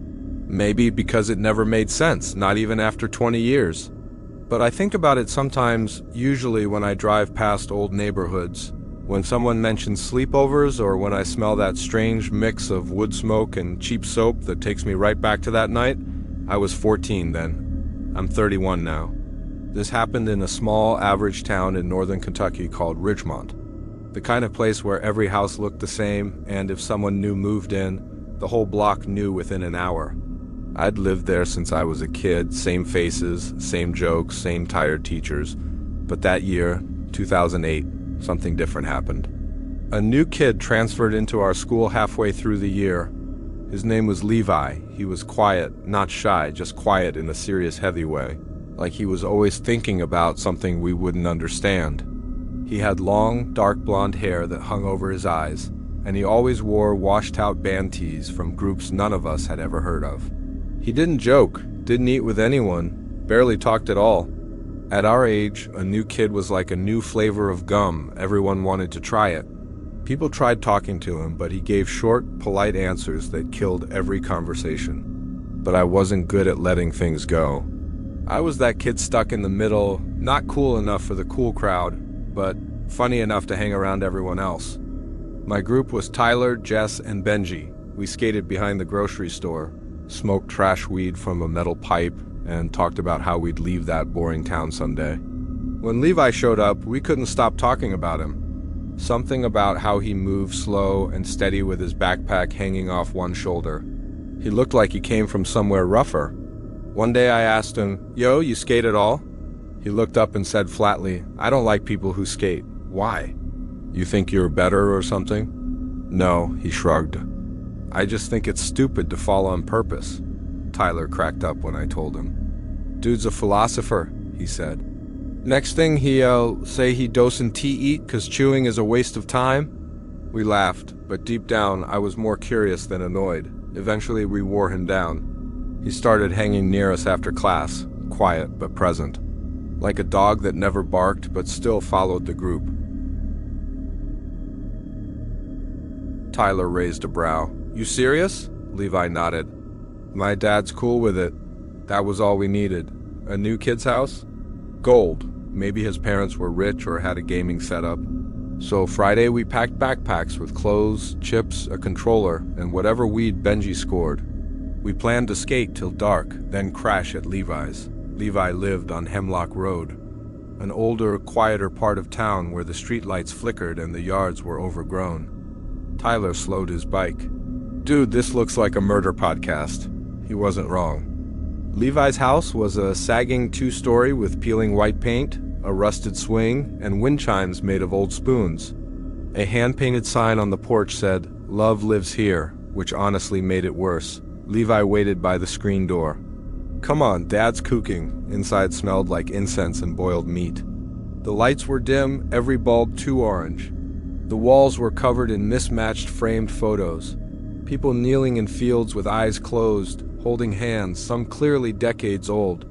Maybe because it never made sense, not even after 20 years. But I think about it sometimes, usually when I drive past old neighborhoods, when someone mentions sleepovers, or when I smell that strange mix of wood smoke and cheap soap that takes me right back to that night. I was 14 then. I'm 31 now. This happened in a small, average town in northern Kentucky called Ridgemont. The kind of place where every house looked the same, and if someone new moved in, the whole block knew within an hour. I'd lived there since I was a kid, same faces, same jokes, same tired teachers. But that year, 2008, something different happened. A new kid transferred into our school halfway through the year. His name was Levi. He was quiet, not shy, just quiet in a serious, heavy way. Like he was always thinking about something we wouldn't understand. He had long, dark blonde hair that hung over his eyes, and he always wore washed-out band tees from groups none of us had ever heard of. He didn't joke, didn't eat with anyone, barely talked at all. At our age, a new kid was like a new flavor of gum. Everyone wanted to try it. People tried talking to him, but he gave short, polite answers that killed every conversation. But I wasn't good at letting things go. I was that kid stuck in the middle, not cool enough for the cool crowd, but funny enough to hang around everyone else. My group was Tyler, Jess, and Benji. We skated behind the grocery store, smoked trash weed from a metal pipe, and talked about how we'd leave that boring town someday. When Levi showed up, we couldn't stop talking about him. Something about how he moved slow and steady with his backpack hanging off one shoulder. He looked like he came from somewhere rougher. One day I asked him, "Yo, you skate at all?" He looked up and said flatly, "I don't like people who skate." "Why? You think you're better or something?" "No," he shrugged. "I just think it's stupid to fall on purpose." Tyler cracked up when I told him. "Dude's a philosopher," he said. "Next thing he'll say he doesn't eat 'cause chewing is a waste of time." We laughed, but deep down I was more curious than annoyed. Eventually we wore him down. He started hanging near us after class, quiet but present, like a dog that never barked but still followed the group. Tyler raised a brow. "You serious?" Levi nodded. "My dad's cool with it. That was all we needed. A new kid's house? Gold. Maybe his parents were rich or had a gaming setup. So Friday we packed backpacks with clothes, chips, a controller, and whatever weed Benji scored. We planned to skate till dark, then crash at Levi's. Levi lived on Hemlock Road, an older, quieter part of town where the streetlights flickered and the yards were overgrown. Tyler slowed his bike. "Dude, this looks like a murder podcast." He wasn't wrong. Levi's house was a sagging two-story with peeling white paint, a rusted swing, and wind chimes made of old spoons. A hand-painted sign on the porch said, "Love lives here," which honestly made it worse. Levi waited by the screen door. "Come on, Dad's cooking." Inside smelled like incense and boiled meat. The lights were dim, every bulb too orange. The walls were covered in mismatched framed photos. People kneeling in fields with eyes closed, holding hands, some clearly decades old.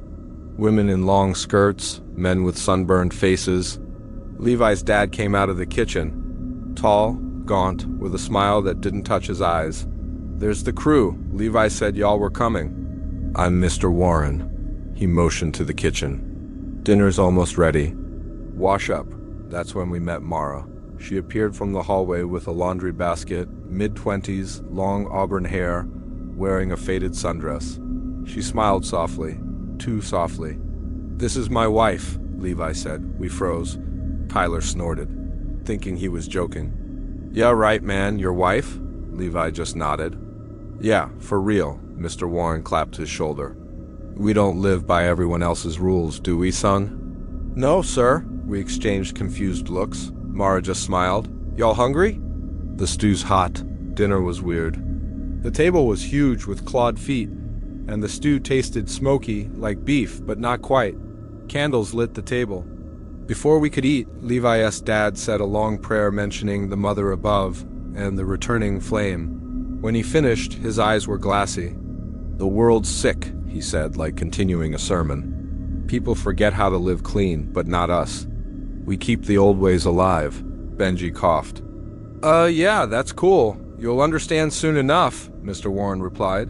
Women in long skirts, men with sunburned faces. Levi's dad came out of the kitchen, tall, gaunt, with a smile that didn't touch his eyes. "There's the crew. Levi said y'all were coming." "I'm Mr. Warren." He motioned to the kitchen. "Dinner's almost ready. Wash up." That's when we met Mara. She appeared from the hallway with a laundry basket, mid-20s, long auburn hair, wearing a faded sundress. She smiled softly, too softly. "This is my wife," Levi said. We froze. Tyler snorted, thinking he was joking. "Yeah, right, man, your wife?" Levi just nodded. "Yeah, for real," Mr. Warren clapped his shoulder. "We don't live by everyone else's rules, do we, son?" "No, sir." We exchanged confused looks. Mara just smiled. "Y'all hungry?" "The stew's hot." Dinner was weird. The table was huge with clawed feet, and the stew tasted smoky, like beef, but not quite. Candles lit the table. Before we could eat, Levi's dad said a long prayer mentioning the mother above and the returning flame. When he finished, his eyes were glassy. "The world's sick," he said, like continuing a sermon. "People forget how to live clean, but not us. We keep the old ways alive." Benji coughed. Yeah, that's cool. You'll understand soon enough," Mr. Warren replied.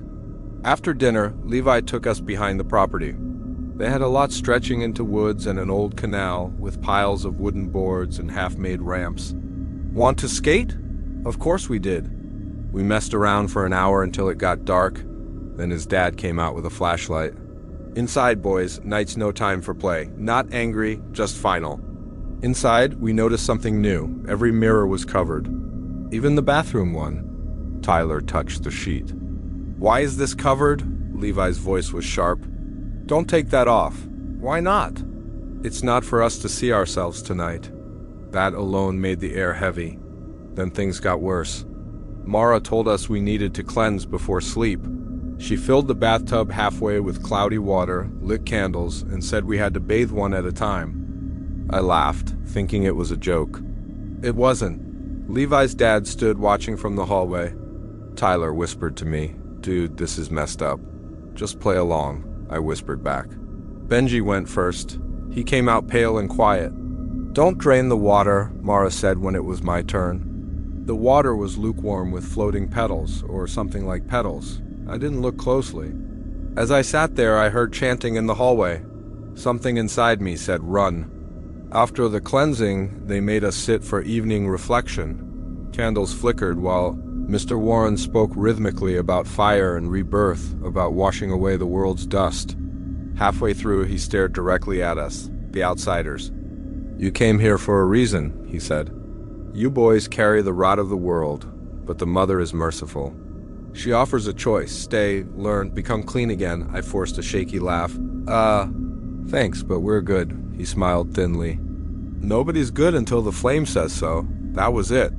After dinner, Levi took us behind the property. They had a lot stretching into woods and an old canal with piles of wooden boards and half-made ramps. "Want to skate?" Of course we did. We messed around for an hour until it got dark. Then his dad came out with a flashlight. "Inside, boys. Night's no time for play. Not angry, just final." Inside, we noticed something new. Every mirror was covered. Even the bathroom one. Tyler touched the sheet. "Why is this covered?" Levi's voice was sharp. "Don't take that off." "Why not?" "It's not for us to see ourselves tonight." That alone made the air heavy. Then things got worse. Mara told us we needed to cleanse before sleep. She filled the bathtub halfway with cloudy water, lit candles, and said we had to bathe one at a time. I laughed, thinking it was a joke. It wasn't. Levi's dad stood watching from the hallway. Tyler whispered to me, "Dude, this is messed up." "Just play along," I whispered back. Benji went first. He came out pale and quiet. "Don't drain the water," Mara said when it was my turn. The water was lukewarm with floating petals, or something like petals. I didn't look closely. As I sat there, I heard chanting in the hallway. Something inside me said, "Run." After the cleansing, they made us sit for evening reflection. Candles flickered while Mr. Warren spoke rhythmically about fire and rebirth, about washing away the world's dust. Halfway through, he stared directly at us, the outsiders. "You came here for a reason," he said. "You boys carry the rot of the world, but the mother is merciful. She offers a choice, stay, learn, become clean again." I forced a shaky laugh. Thanks, but we're good," he smiled thinly. "Nobody's good until the flame says so. That was it."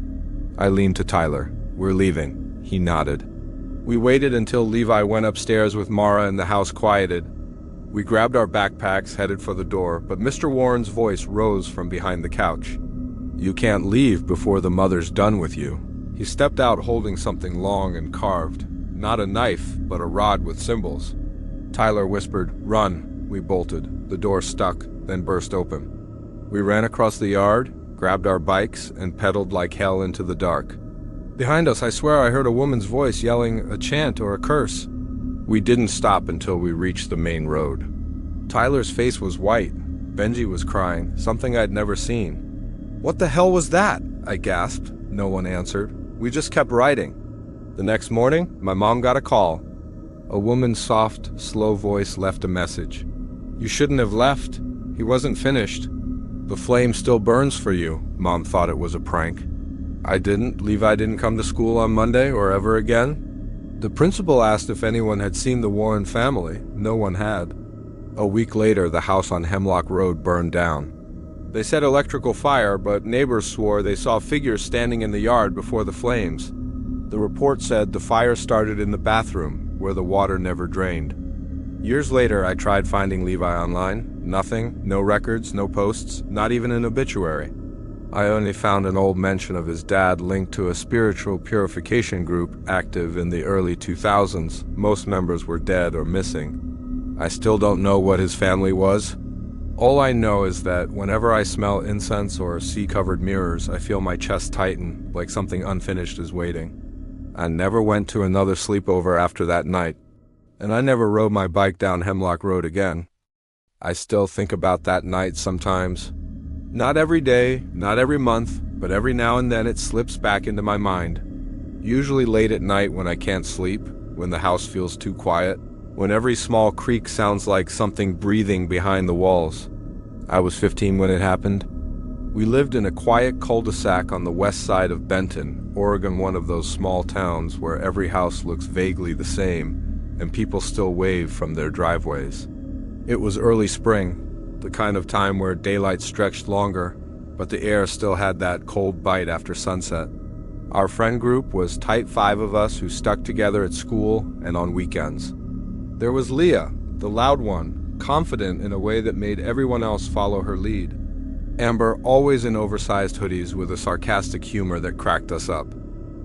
I leaned to Tyler. "We're leaving." He nodded. We waited until Levi went upstairs with Mara and the house quieted. We grabbed our backpacks, headed for the door, but Mr. Warren's voice rose from behind the couch. "You can't leave before the mother's done with you." He stepped out holding something long and carved. Not a knife, but a rod with symbols. Tyler whispered, "Run." We bolted. The door stuck, then burst open. We ran across the yard, grabbed our bikes, and pedaled like hell into the dark. Behind us, I swear I heard a woman's voice yelling a chant or a curse. We didn't stop until we reached the main road. Tyler's face was white. Benji was crying, something I'd never seen. "What the hell was that?" I gasped. No one answered. We just kept riding. The next morning, my mom got a call. A woman's soft, slow voice left a message. "You shouldn't have left. He wasn't finished. The flame still burns for you." Mom thought it was a prank. I didn't. Levi didn't come to school on Monday or ever again. The principal asked if anyone had seen the Warren family. No one had. A week later, the house on Hemlock Road burned down. They said electrical fire, but neighbors swore they saw figures standing in the yard before the flames. The report said the fire started in the bathroom, where the water never drained. Years later, I tried finding Levi online. Nothing, no records, no posts, not even an obituary. I only found an old mention of his dad linked to a spiritual purification group active in the early 2000s. Most members were dead or missing. I still don't know what his family was. All I know is that whenever I smell incense or see covered mirrors, I feel my chest tighten, like something unfinished is waiting. I never went to another sleepover after that night, and I never rode my bike down Hemlock Road again. I still think about that night sometimes. Not every day, not every month, but every now and then it slips back into my mind. Usually late at night when I can't sleep, when the house feels too quiet, when every small creak sounds like something breathing behind the walls. I was 15 when it happened. We lived in a quiet cul-de-sac on the west side of Benton, Oregon, one of those small towns where every house looks vaguely the same, and people still wave from their driveways. It was early spring, the kind of time where daylight stretched longer, but the air still had that cold bite after sunset. Our friend group was tight 5 of us who stuck together at school and on weekends. There was Leah, the loud one, confident in a way that made everyone else follow her lead. Amber, always in oversized hoodies with a sarcastic humor that cracked us up.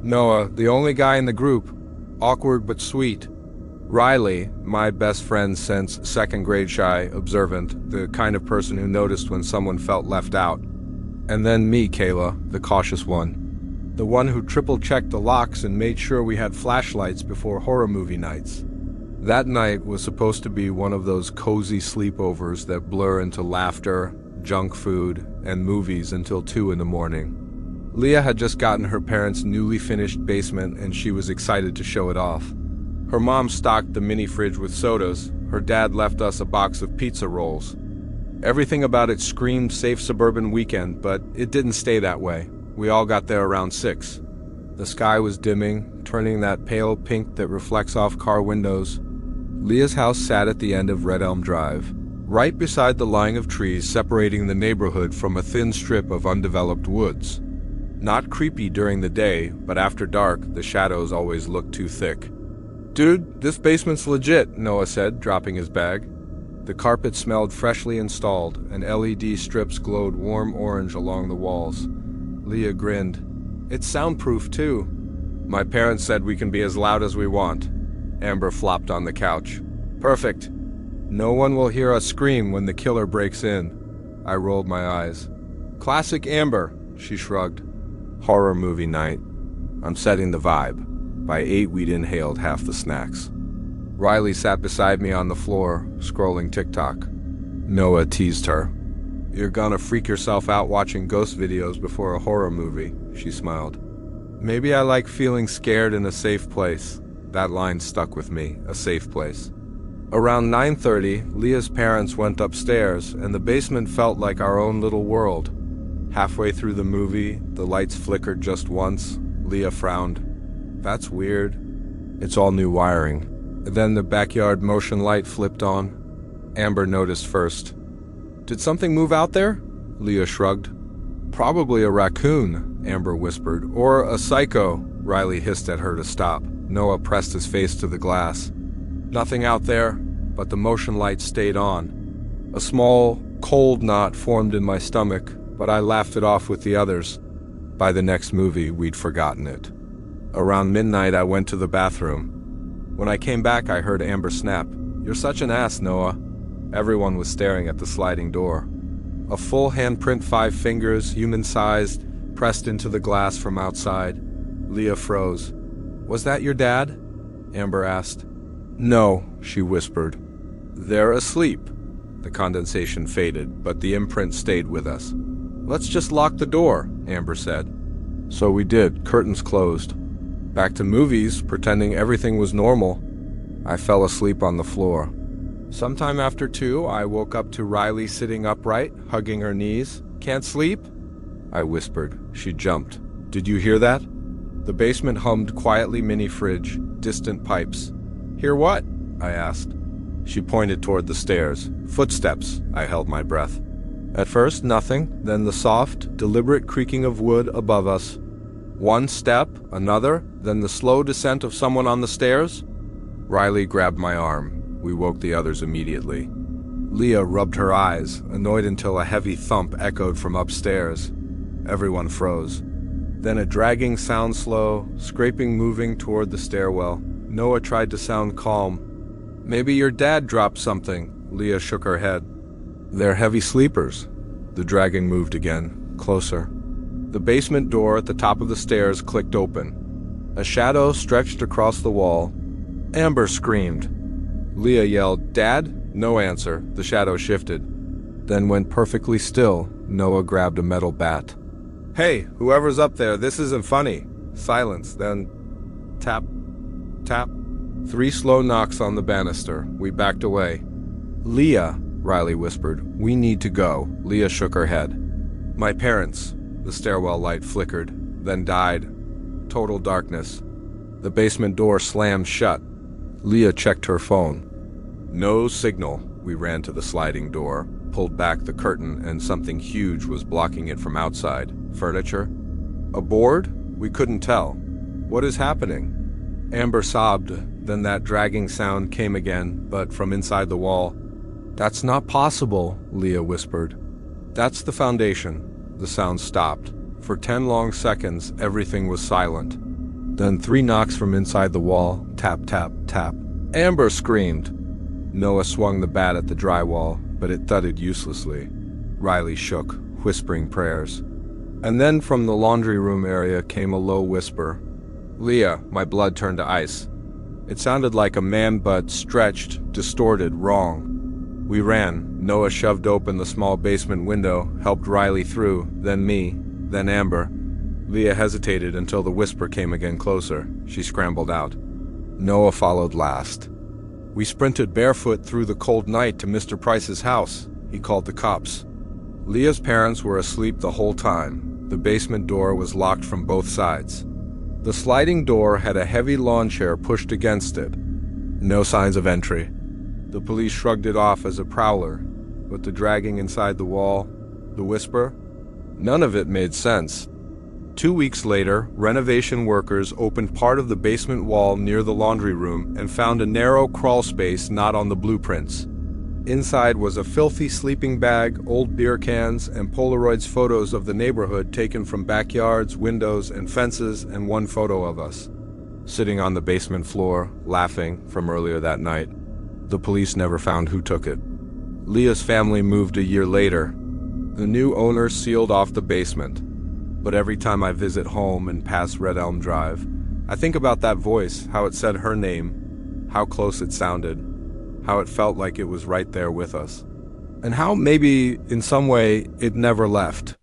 Noah, the only guy in the group, awkward but sweet. Riley, my best friend since 2nd grade, shy, observant, the kind of person who noticed when someone felt left out. And then me, Kayla, the cautious one. The one who triple-checked the locks and made sure we had flashlights before horror movie nights. That night was supposed to be one of those cozy sleepovers that blur into laughter, junk food, and movies until 2 in the morning. Leah had just gotten her parents' newly finished basement and she was excited to show it off. Her mom stocked the mini fridge with sodas. Her dad left us a box of pizza rolls. Everything about it screamed safe suburban weekend, but it didn't stay that way. We all got there around 6. The sky was dimming, turning that pale pink that reflects off car windows. Leah's house sat at the end of Red Elm Drive, right beside the line of trees separating the neighborhood from a thin strip of undeveloped woods. Not creepy during the day, but after dark, the shadows always looked too thick. "Dude, this basement's legit," Noah said, dropping his bag. The carpet smelled freshly installed, and LED strips glowed warm orange along the walls. Leah grinned. "It's soundproof, too." "My parents said we can be as loud as we want." Amber flopped on the couch. "Perfect. No one will hear us scream when the killer breaks in." I rolled my eyes. "Classic Amber," she shrugged. Horror movie night. I'm setting the vibe. By 8, we'd inhaled half the snacks. Riley sat beside me on the floor, scrolling TikTok. Noah teased her. "You're gonna freak yourself out watching ghost videos before a horror movie," she smiled. "Maybe I like feeling scared in a safe place." That line stuck with me, a safe place. Around 9:30, Leah's parents went upstairs, and the basement felt like our own little world. Halfway through the movie, the lights flickered just once. Leah frowned. "That's weird." "It's all new wiring." Then the backyard motion light flipped on. Amber noticed first. "Did something move out there?" Leah shrugged. "Probably a raccoon," Amber whispered. "Or a psycho." Riley hissed at her to stop. Noah pressed his face to the glass. Nothing out there, but the motion light stayed on. A small, cold knot formed in my stomach, but I laughed it off with the others. By the next movie, we'd forgotten it. Around midnight, I went to the bathroom. When I came back, I heard Amber snap, "You're such an ass, Noah." Everyone was staring at the sliding door. A full handprint, 5 fingers, human-sized, pressed into the glass from outside. Leah froze. "Was that your dad?" Amber asked. "No," she whispered. "They're asleep." The condensation faded, but the imprint stayed with us. "Let's just lock the door," Amber said. So we did, curtains closed. Back to movies, pretending everything was normal. I fell asleep on the floor. Sometime after 2, I woke up to Riley sitting upright, hugging her knees. "Can't sleep?" I whispered. She jumped. "Did you hear that?" The basement hummed quietly, mini fridge, distant pipes. "Hear what?" I asked. She pointed toward the stairs. "Footsteps." I held my breath. At first, nothing, then the soft, deliberate creaking of wood above us. One step, another, then the slow descent of someone on the stairs. Riley grabbed my arm. We woke the others immediately. Leah rubbed her eyes, annoyed until a heavy thump echoed from upstairs. Everyone froze. Then a dragging sound, slow, scraping, moving toward the stairwell. Noah tried to sound calm. "Maybe your dad dropped something." Leah shook her head. "They're heavy sleepers." The dragging moved again, closer. The basement door at the top of the stairs clicked open. A shadow stretched across the wall. Amber screamed. Leah yelled, "Dad?" No answer. The shadow shifted. Then went perfectly still. Noah grabbed a metal bat. Hey, whoever's up there, this isn't funny. Silence, then tap, tap. 3 slow knocks on the banister. We backed away. Leah, Riley whispered, we need to go. Leah shook her head. My parents. The stairwell light flickered, then died. Total darkness. The basement door slammed shut. Leah checked her phone. No signal. We ran to the sliding door, pulled back the curtain, and something huge was blocking it from outside. Furniture? A board? We couldn't tell. What is happening? Amber sobbed, then that dragging sound came again, but from inside the wall. That's not possible, Leah whispered. That's the foundation. The sound stopped. For 10 long seconds, everything was silent. Then 3 knocks from inside the wall. Tap, tap, tap. Amber screamed. Noah swung the bat at the drywall, but it thudded uselessly. Riley shook, whispering prayers. And then from the laundry room area came a low whisper. Leah, my blood turned to ice. It sounded like a man, but stretched, distorted, wrong. We ran. Noah shoved open the small basement window, helped Riley through, then me, then Amber. Leah hesitated until the whisper came again closer. She scrambled out. Noah followed last. We sprinted barefoot through the cold night to Mr. Price's house. He called the cops. Leah's parents were asleep the whole time. The basement door was locked from both sides. The sliding door had a heavy lawn chair pushed against it. No signs of entry. The police shrugged it off as a prowler, but the dragging inside the wall, the whisper, none of it made sense. 2 weeks later, renovation workers opened part of the basement wall near the laundry room and found a narrow crawl space not on the blueprints. Inside was a filthy sleeping bag, old beer cans, and Polaroids photos of the neighborhood taken from backyards, windows, and fences, and one photo of us, sitting on the basement floor, laughing from earlier that night. The police never found who took it. Leah's family moved a year later. The new owner sealed off the basement. But every time I visit home and pass Red Elm Drive, I think about that voice, how it said her name, how close it sounded, how it felt like it was right there with us, and how maybe, in some way, it never left.